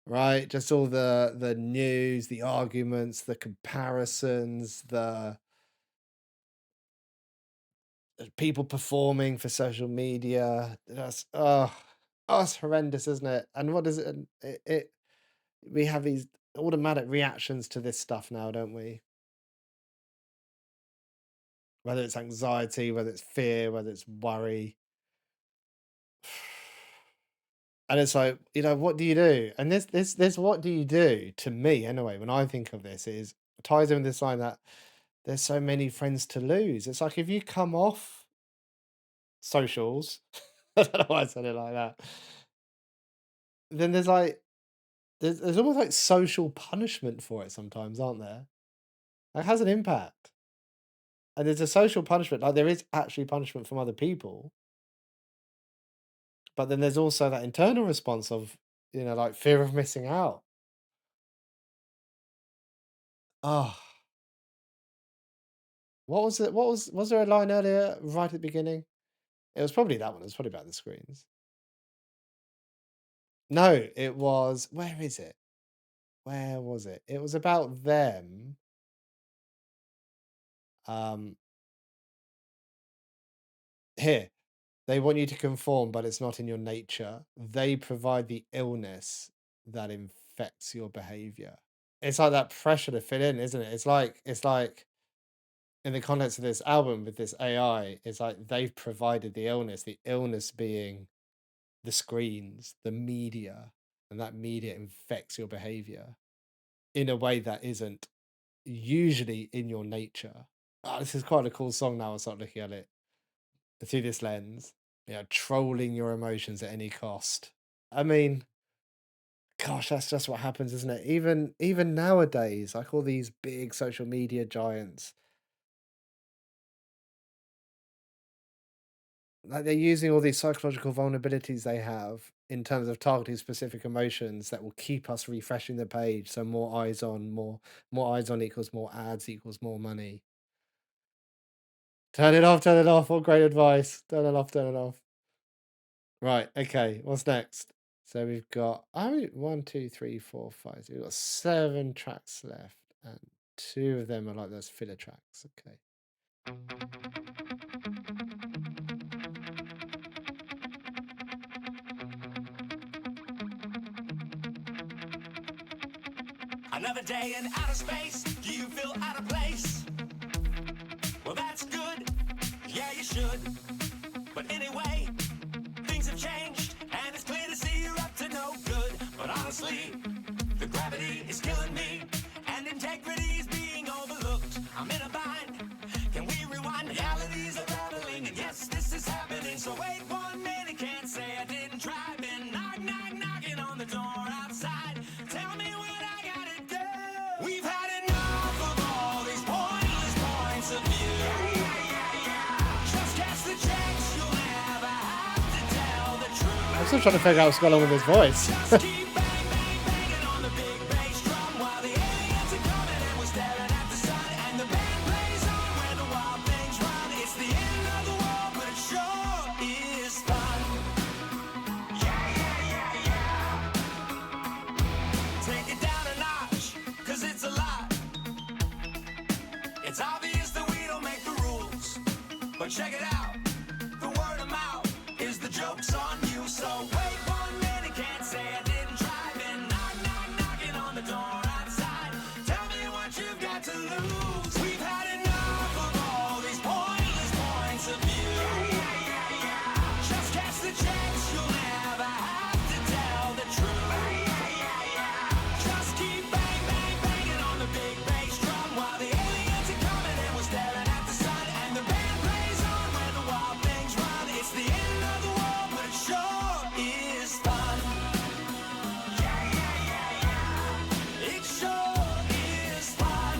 right, just all the news, the arguments, the comparisons, the people performing for social media. That's it's horrendous, isn't it? And what does it? It we have these automatic reactions to this stuff now, don't we? Whether it's anxiety, whether it's fear, whether it's worry. And it's like, what do you do? And this what do you do to me anyway, when I think of this, is ties in with this line that there's so many friends to lose. It's like if you come off socials, I don't know why I said it like that. Then there's like there's almost like social punishment for it sometimes, aren't there? Like, it has an impact. And there's a social punishment, like there is actually punishment from other people, but then there's also that internal response of, like fear of missing out. Oh, what was it? Was there a line earlier right at the beginning? It was probably that one. It was probably about the screens. No, it was, where is it? Where was it? It was about them. Um, here. They want you to conform, but it's not in your nature. They provide the illness that infects your behavior. It's like that pressure to fit in, isn't it? It's like in the context of this album with this AI, it's like they've provided the illness being the screens, the media, and that media infects your behavior in a way that isn't usually in your nature. This is quite a cool song now. I start looking at it through this lens. Trolling your emotions at any cost. I mean, gosh, that's just what happens, isn't it? Even nowadays, like all these big social media giants, like they're using all these psychological vulnerabilities they have in terms of targeting specific emotions that will keep us refreshing the page. So more eyes on equals more ads equals more money. Turn it off, turn it off. What great advice. Turn it off, turn it off. Right, okay, what's next? So we've got 1, 2, 3, 4, 5. So we've got 7 tracks left, and 2 of them are like those filler tracks. Okay. Another day in outer space. Do you feel out of place? Well, that's good. Yeah, you should. But anyway, things have changed, and it's clear to see you're up to no good. But honestly, the The gravity is killing me, and integrity is being overlooked. I'm in a bind. Can we rewind? Reality's unraveling, and yes, this is happening. So wait 1 minute, can't say I didn't try. Been knock, knock, knocking on the door outside. Tell me what I gotta do. We've had enough of all these pointless points of view. Just cash the checks, you'll never have to tell the truth. I'm still trying to figure out what's going on with his voice. Just keep bang, bang, banging on the big bass drum while the aliens are coming and we're staring at the sun. And the band plays on where the wild things run. It's the end of the world, but it sure is fun. Take it down a notch, 'cause it's a lot. It's obvious that we don't make the rules, but check it out. The word of mouth is the joke's on you. So wait 1 minute, can't say I didn't try. Been knock, knock, knocking on the door outside. Tell me what you've got to lose. We've had enough of all these pointless points of view. Just cash the checks, you'll never have to tell the truth. Just keep bang, bang, banging on the big bass drum while the aliens are coming and we're staring at the sun. And the band plays on where the wild things run. It's the end of the world, but it sure is fun. It sure is fun.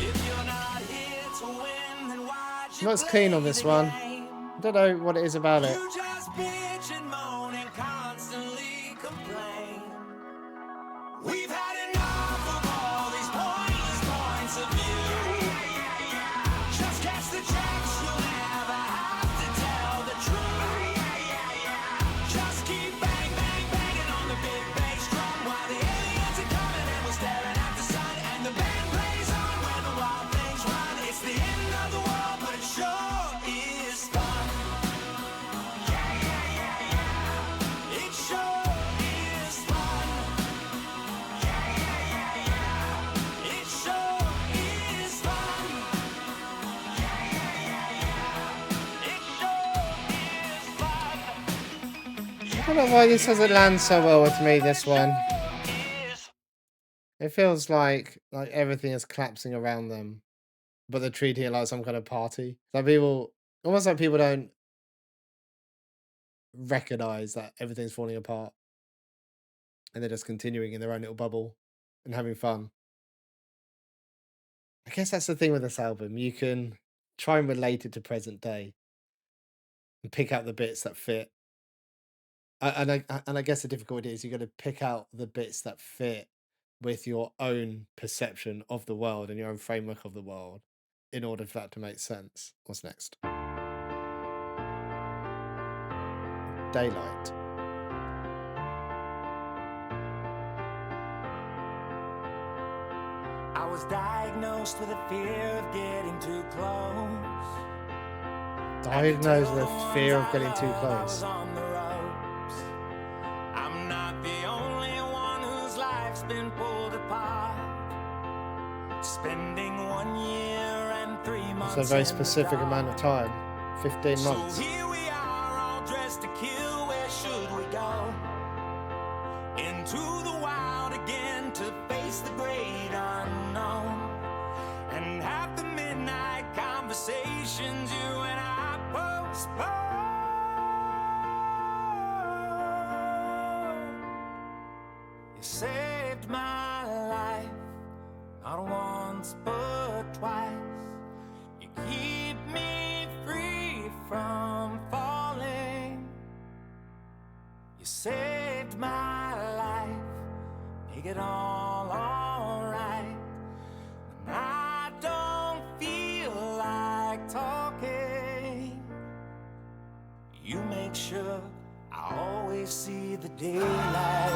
If you're not here to win, then why'd you I'm not as keen on play this the one. game? I don't know what it is about it. You just bitch and moan and constantly complain. We've had enough of all these pointless points of view. Just cash the checks, you'll never have to tell the truth. Just keep bang, bang, banging on the big bass drum while the aliens are coming and we're staring at the sun. And the band plays on where the wild things run. It's the end of the world, but it sure is fun. It sure is fun. It sure is fun. It sure is fun. I don't know why this doesn't land so well with me, this one. Is It feels like everything is collapsing around them, but they're treating it like some kind of party. Like people, almost like people don't recognize that everything's falling apart, and they're just continuing in their own little bubble and having fun. I guess that's the thing with this album. You can try and relate it to present day and pick out the bits that fit. And I guess the difficulty is you got to pick out the bits that fit with your own perception of the world and your own framework of the world in order for that to make sense. What's next? Daylight. I was diagnosed with a fear of getting too close. Diagnosed with fear of getting too close. On the ropes. I'm not the only one whose life's been pulled apart. Spending 1 year and 3 months. It's a very in the specific dark. amount of time. 15 months. So here we are, all dressed to kill. Where should we go? Into the wild again to face the great unknown. And have the midnight conversations you and I postpone. You saved my life, not once but twice. You keep me free from falling. You saved my life, make it all alright. When I don't feel like talking, you make sure I always see the daylight.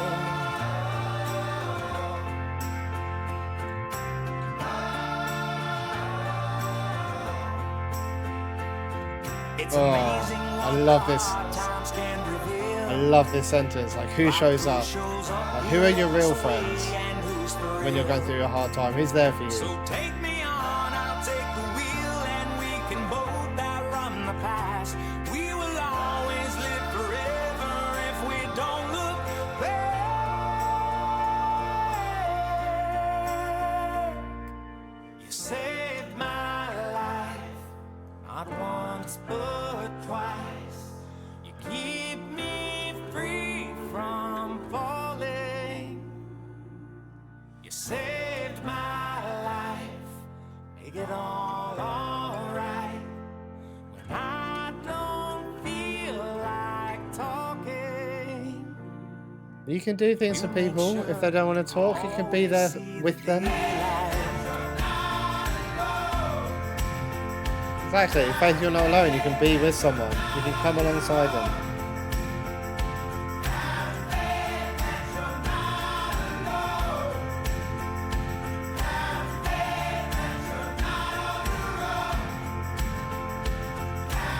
It's Oh, amazing I what love this. hard times can reveal. I love this sentence. Like, who shows up? Like, who are your real friends And who's for when you're going through a hard time? Who's there for you? So take me on, I'll take the wheel, and we can both outrun the past. We will always live forever if we my life, make it all alright. When I don't feel like talking, You can do things for people. If they don't want to talk, you can be there with them. Exactly. In fact, you're not alone. You can be with someone. You can come alongside them.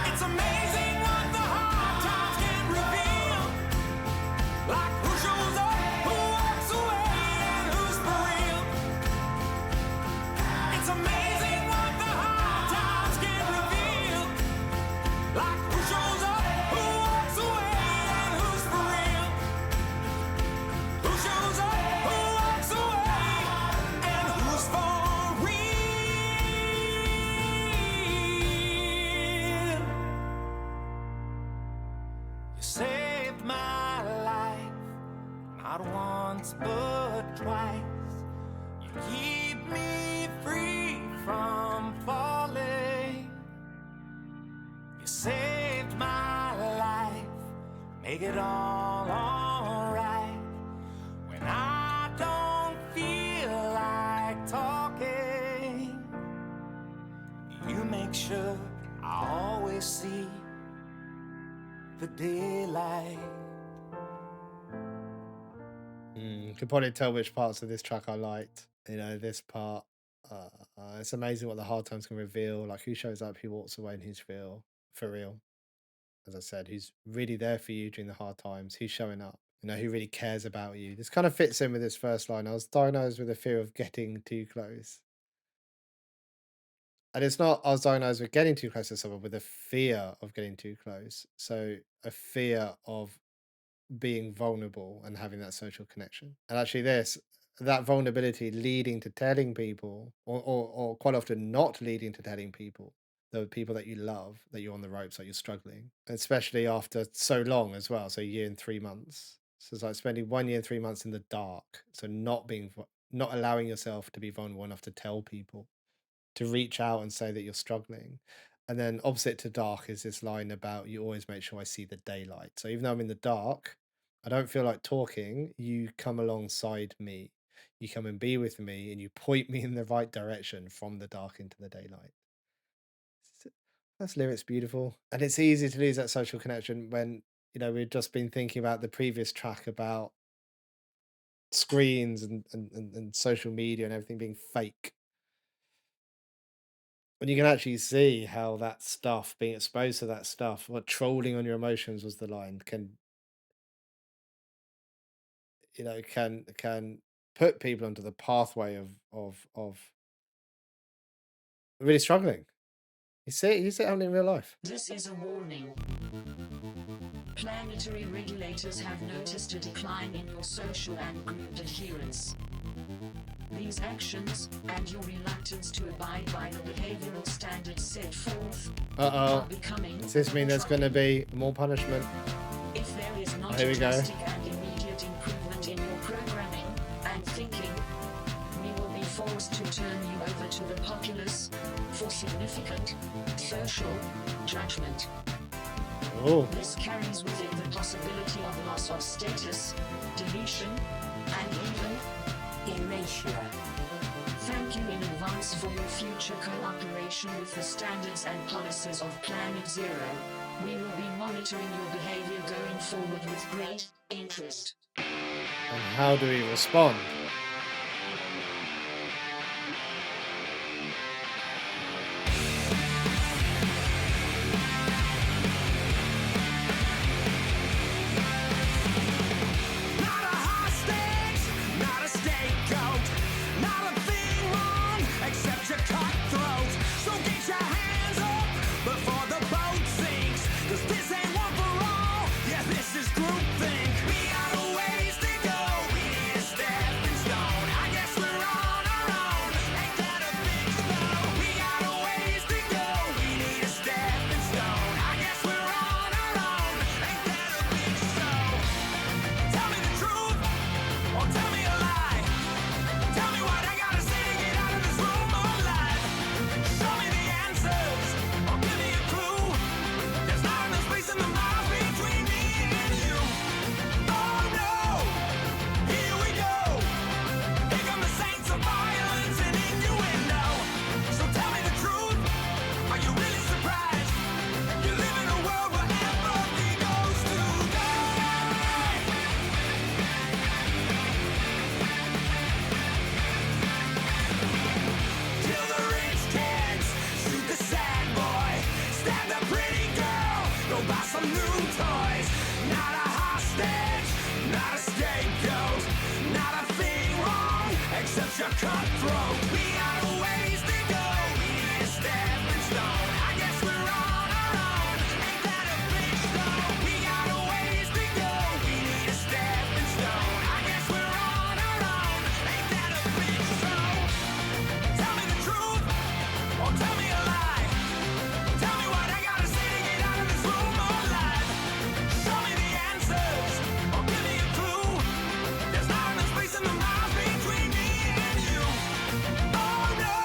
it's amazing what the hard times can reveal. Like who shows up, who walks away, and who's for real. It's amazing what the hard times can reveal. Like who shows up, who walks away, and who's for real. Who shows up, who walks away, and who's for real. You saved my life, not once but twice. You keep me free from falling. You saved my life, make it all alright. When I don't feel like talking, you make sure I always see the daylight. You can probably tell which parts of this track I liked. You know, this part. It's amazing what the hard times can reveal. Like who shows up, who walks away, and who's real for real. As I said, who's really there for you during the hard times? Who's showing up? You know, who really cares about you? This kind of fits in with this first line. I was diagnosed with a fear of getting too close. And it's not I was diagnosed with getting too close to someone, with a fear of getting too close. So a fear of being vulnerable and having that social connection. And actually that vulnerability leading to telling people, or quite often not leading to telling people, the people that you love, that you're on the ropes, that you're struggling, especially after so long as well. So a year and 3 months. So it's like spending 1 year and 3 months in the dark. So not allowing yourself to be vulnerable enough to tell people, to reach out and say that you're struggling. And then opposite to dark is this line about you always make sure I see the daylight. So even though I'm in the dark, I don't feel like talking. You come alongside me. You come and be with me and you point me in the right direction from the dark into the daylight. S- That's lyrics beautiful. And it's easy to lose that social connection when, we've just been thinking about the previous track about screens and social media and everything being fake. When you can actually see how that stuff, being exposed to that stuff, what trolling on your emotions was the line, can put people onto the pathway of really struggling. You see it happening in real life. This is a warning. Planetary regulators have noticed a decline in your social and group adherence. These actions, and your reluctance to abide by the behavioral standards set forth, are becoming. Does this mean there's going to be more punishment? If there is not Here a we go. drastic and immediate improvement in your programming and thinking, we will be forced to turn you over to the populace for significant social judgment. Oh, This carries with it the possibility of loss of status, deletion, and even erasure. Thank you in advance for your future cooperation with the standards and policies of Planet Zero. We will be monitoring your behavior going forward with great interest. and how do we respond? Not a hostage, not a scapegoat, not a thing wrong except your cutthroat. So get your hands up before the boat sinks, 'cause this ain't one for all, yeah, this is groupthink. We got a ways to go, we're stepping cutthroat. We got a ways to go. We need a stepping stone. I guess we're on our own. Ain't that a bitch though? We got a ways to go. We need a stepping stone. I guess we're on our own. Ain't that a bitch though? Tell me the truth, or tell me a lie. Tell me what I gotta say to get out of this room alive. Show me the answers, or give me a clue. There's not enough space in the miles between me and you. Oh no,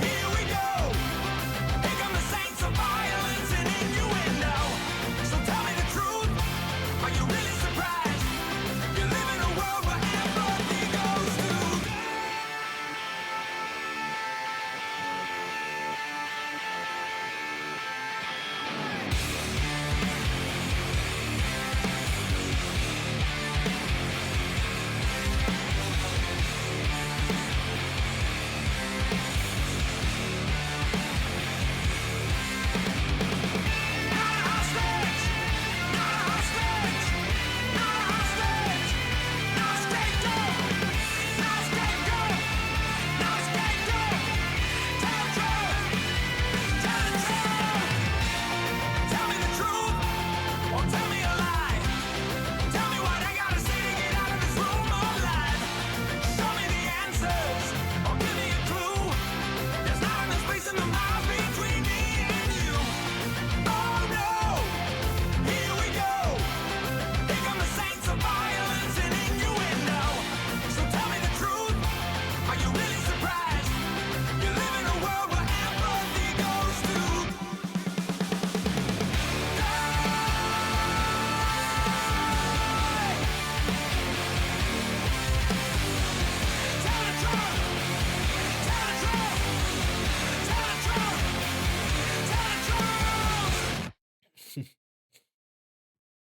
here we go. Here come the saints of violence and innuendo. So tell me the truth, are you really surprised? You live in a world where empathy goes to.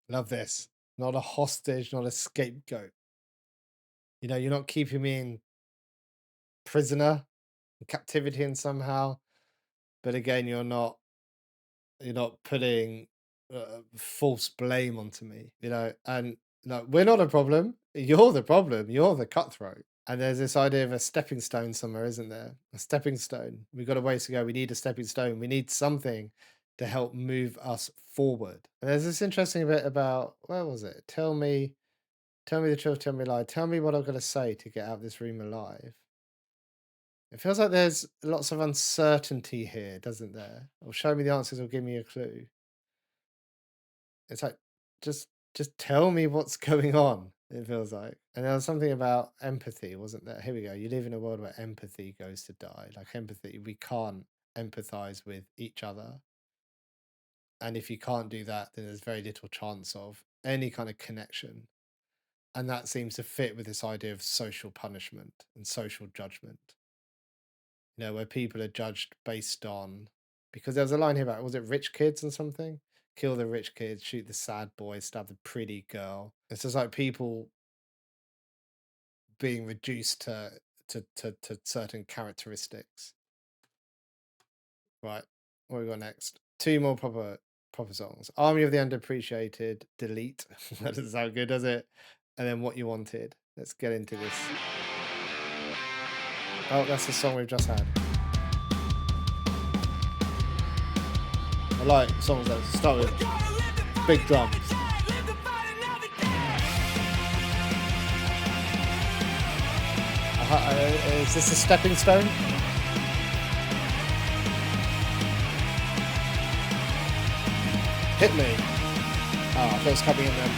Love this. Not a hostage, not a scapegoat. You know, you're not keeping me in prisoner, in captivity in somehow. But again, you're not putting false blame onto me, you know. And no, we're not a problem. You're the problem. You're the cutthroat. And there's this idea of a stepping stone somewhere, isn't there? A stepping stone. We've got a ways to go. We need a stepping stone. We need something to help move us forward. And there's this interesting bit about, where was it? Tell me the truth, tell me a lie. Tell me what I've got to say to get out of this room alive. It feels like there's lots of uncertainty here, doesn't there? Or show me the answers or give me a clue. It's like, just tell me what's going on, it feels like. And there was something about empathy, wasn't there? Here we go. You live in a world where empathy goes to die. Like empathy, we can't empathize with each other. And if you can't do that, then there's very little chance of any kind of connection. And that seems to fit with this idea of social punishment and social judgment. You know, where people are judged based on, because there was a line here about, was it rich kids and something? Kill the rich kids, shoot the sad boy, stab the pretty girl. It's just like people being reduced to certain characteristics. Right, what we got next? Two more proper songs. Army of the Underappreciated, Delete. That doesn't sound good, does it? And then What You Wanted. Let's get into this. Oh, that's the song we've just had. I like songs that start with big drums. Is this a stepping stone? Hit me. Oh, I thought it was coming in then.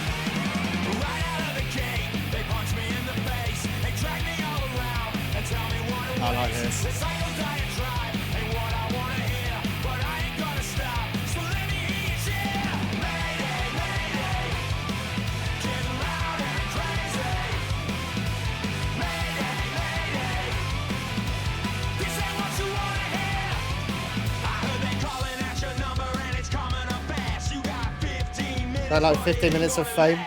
I like this. That like 15 minutes of fame.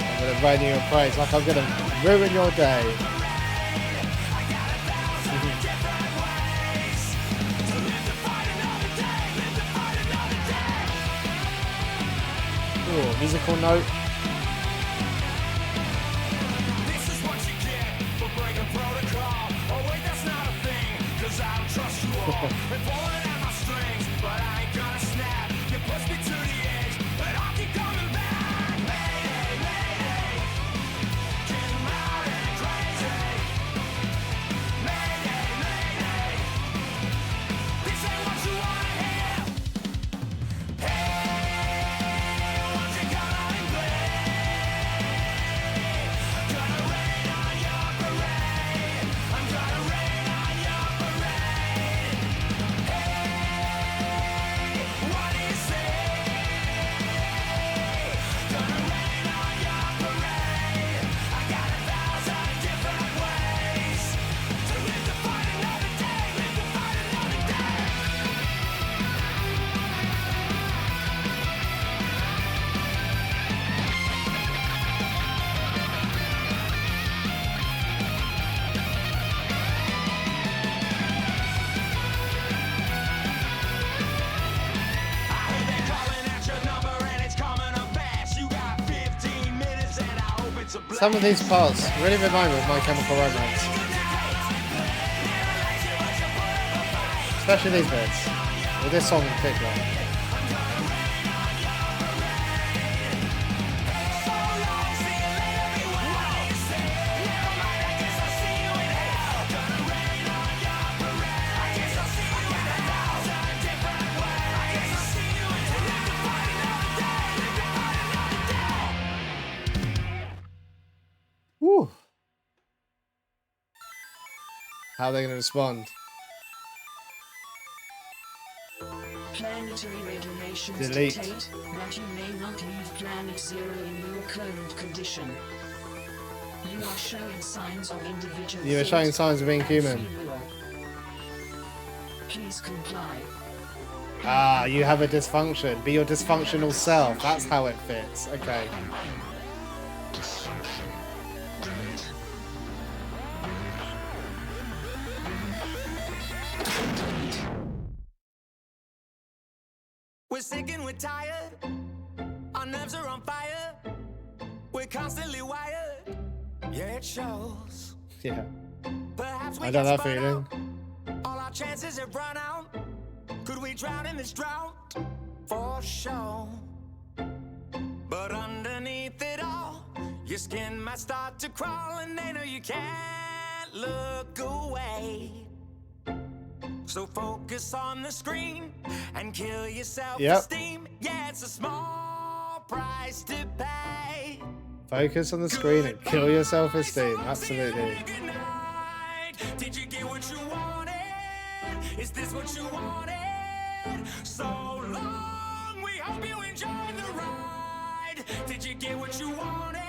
I'm gonna rain you a praise, like I'm gonna ruin your day. musical note. This is what you get for breaking protocol. Oh wait, that's not a thing, 'cause I don't trust you all. Been pulling at my strings, but I ain't gonna snap. You push me to the edge, but I'll keep coming back. Mayday, mayday, getting loud and crazy. Mayday, mayday, this ain't what you wanna hear. Hey, won't you come out and play? Gonna rain on your parade. I'm gonna rain on your parade. Hey, what do you say? Gonna rain on your parade. I got 1,000 different ways to live to fight another day. Live to fight another day. I heard they're calling out your number and it's coming up fast. You got 15 minutes and I hope it's a blast. Some of these parts really remind me of My Chemical Romance, especially these bits, or this song in particular. Woo. How are they going to respond? Planetary regulations Delete. dictate that you may not leave Planet Zero in your current condition. You are showing signs of individual. You are showing thought signs of being and human. free will. Please comply. Ah, you have a dysfunction. Be your dysfunctional self. That's how it fits. Okay. We're sick and we're tired. Our nerves are on fire. We're constantly wired. Yeah, it shows. Yeah. Perhaps we I know get that spun feeling. out. All our chances have run out. Could we drown in this drought? For sure. But underneath it all, your skin might start to crawl, and they know you can't look away. So focus on the screen and kill your self-esteem. Yeah, it's a small price to pay. Focus on the screen and kill your self-esteem. Absolutely. Good night. Did you get what you wanted? Is this what you wanted? So long, we hope you enjoyed the ride. Did you get what you wanted?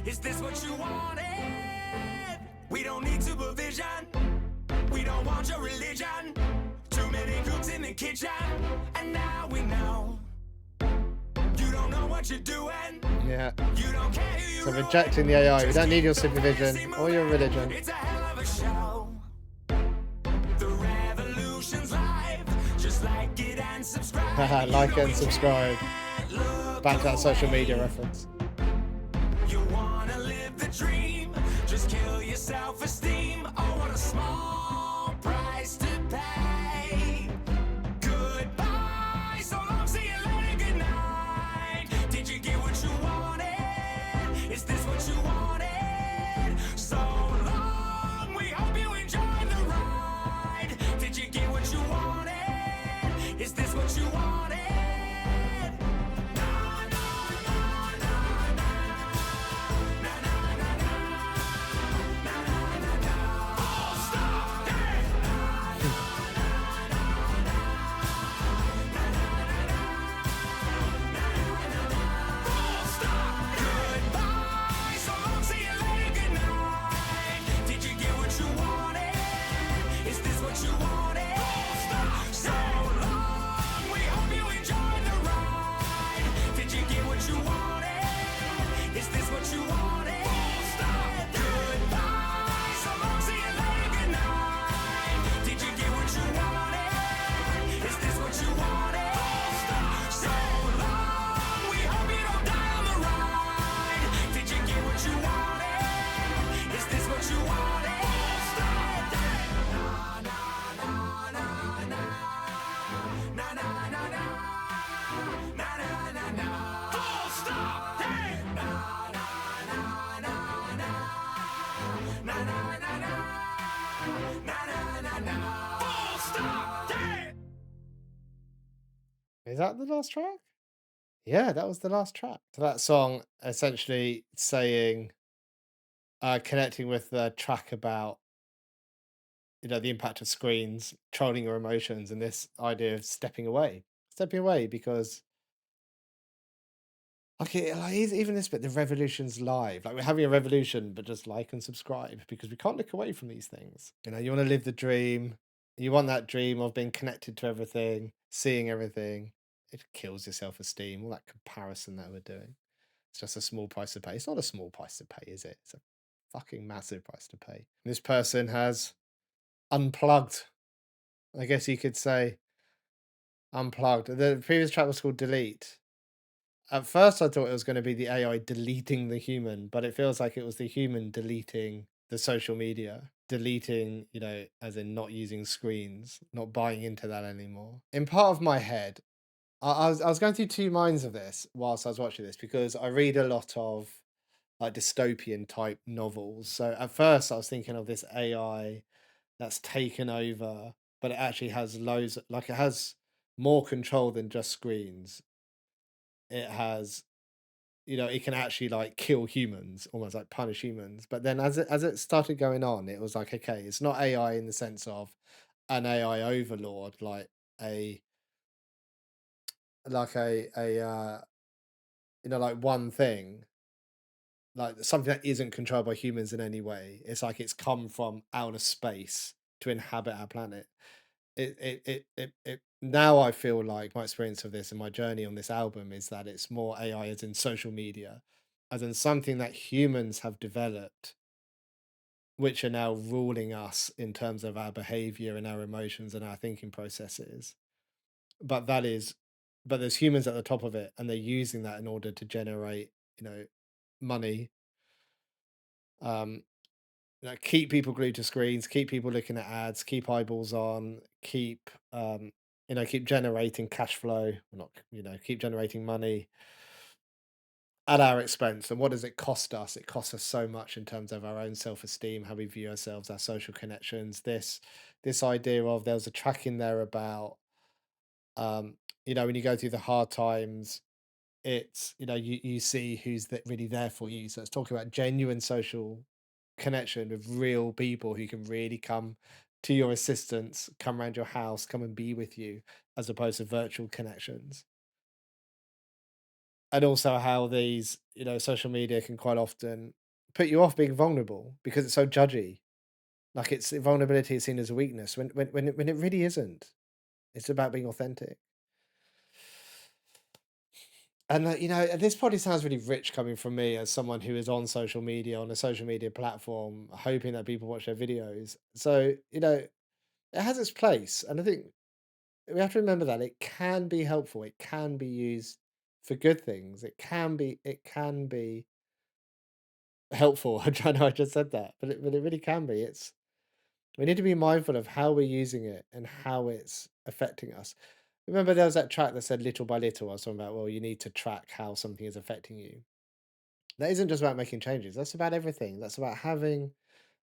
Is this what you wanted? We don't need supervision. We don't want your religion. Too many cooks in the kitchen, and now we know. You don't know what you're doing. Yeah. You don't care who you So rejecting the AI. We don't need your supervision or your religion. It's a hell of a show. The revolution's live. Just like it and subscribe. Haha, like and subscribe. Look Back to that social media away. reference. You wanna live the dream, just kill your self-esteem. Oh, what a small price to pay. Goodbye, so long, see you later, good night. Did you get what you wanted? Is this what you wanted? So long, we hope you enjoyed the ride. Did you get what you wanted? Is this what you wanted? All stop. Full stop. Dead. Is that the last track? Yeah, that was the last track. So that song essentially saying, connecting with the track about, the impact of screens, trolling your emotions, and this idea of stepping away because okay, like even this bit, the revolution's live. Like we're having a revolution, but just like and subscribe because we can't look away from these things. You want to live the dream. You want that dream of being connected to everything, seeing everything. It kills your self esteem. All that comparison that we're doing. It's just a small price to pay. It's not a small price to pay, is it? It's a fucking massive price to pay. This person has unplugged. I guess you could say unplugged. The previous track was called Delete. At first, I thought it was going to be the AI deleting the human, but it feels like it was the human deleting the social media, deleting, as in not using screens, not buying into that anymore. In part of my head, I was going through two minds of this whilst I was watching this because I read a lot of like dystopian type novels. So at first, I was thinking of this AI that's taken over, but it actually has loads, like it has more control than just screens. It has it can actually like kill humans, almost like punish humans. But then as it started going on, it was like, okay, it's not AI in the sense of an AI overlord, like a like one thing, like something that isn't controlled by humans in any way. It's like it's come from outer space to inhabit our planet. Now I feel like my experience of this and my journey on this album is that it's more AI as in social media, as in something that humans have developed, which are now ruling us in terms of our behavior and our emotions and our thinking processes. But that is, but there's humans at the top of it, and they're using that in order to generate, money, um, keep people glued to screens, keep people looking at ads, keep eyeballs on, keep generating cash flow, or not, keep generating money at our expense. And what does it cost us? It costs us so much in terms of our own self-esteem, how we view ourselves, our social connections. This idea of there was a track in there about when you go through the hard times, it's you see who's really there for you. So it's talking about genuine social connection with real people who can really come to your assistance, come around your house, come and be with you, as opposed to virtual connections. And also how these, social media can quite often put you off being vulnerable because it's so judgy. Like it's vulnerability is seen as a weakness when it really isn't. It's about being authentic. And this probably sounds really rich coming from me as someone who is on social media, on a social media platform, hoping that people watch their videos. So, it has its place. And I think we have to remember that it can be helpful. It can be used for good things. It can be helpful. I know I just said that, but it really can be. We need to be mindful of how we're using it and how it's affecting us. Remember, there was that track that said little by little. I was talking about, well, you need to track how something is affecting you. That isn't just about making changes. That's about everything. That's about having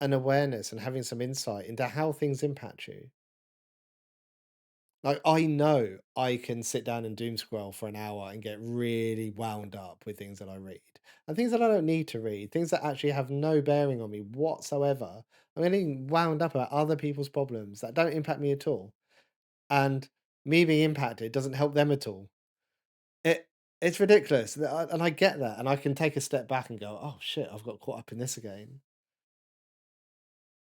an awareness and having some insight into how things impact you. Like I know I can sit down and doom scroll for an hour and get really wound up with things that I read and things that I don't need to read, things that actually have no bearing on me whatsoever. I'm getting wound up about other people's problems that don't impact me at all. And me being impacted doesn't help them at all. It it's ridiculous. And I get that. And I can take a step back and go, oh shit, I've got caught up in this again.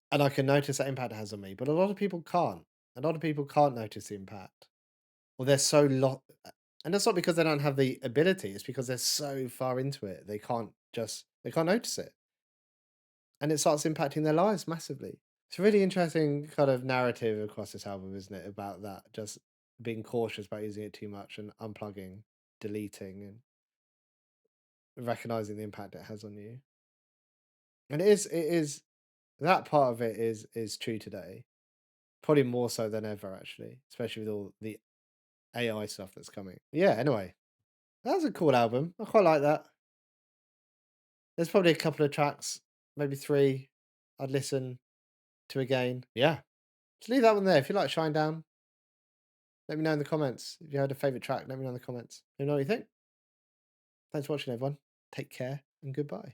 And I can notice that impact it has on me. But a lot of people can't. A lot of people can't notice the impact. Or they're so and that's not because they don't have the ability, it's because they're so far into it. They can't notice it. And it starts impacting their lives massively. It's a really interesting kind of narrative across this album, isn't it? About that, just being cautious about using it too much and unplugging, deleting, and recognizing the impact it has on you. And it is that part of it is true today. Probably more so than ever, actually, especially with all the AI stuff that's coming. Yeah, anyway, that was a cool album. I quite like that. There's probably a couple of tracks, maybe 3, I'd listen to again. Yeah. Just leave that one there. If you like Shinedown, let me know in the comments. If you had a favourite track, let me know in the comments. Let me know what you think. Thanks for watching, everyone. Take care and goodbye.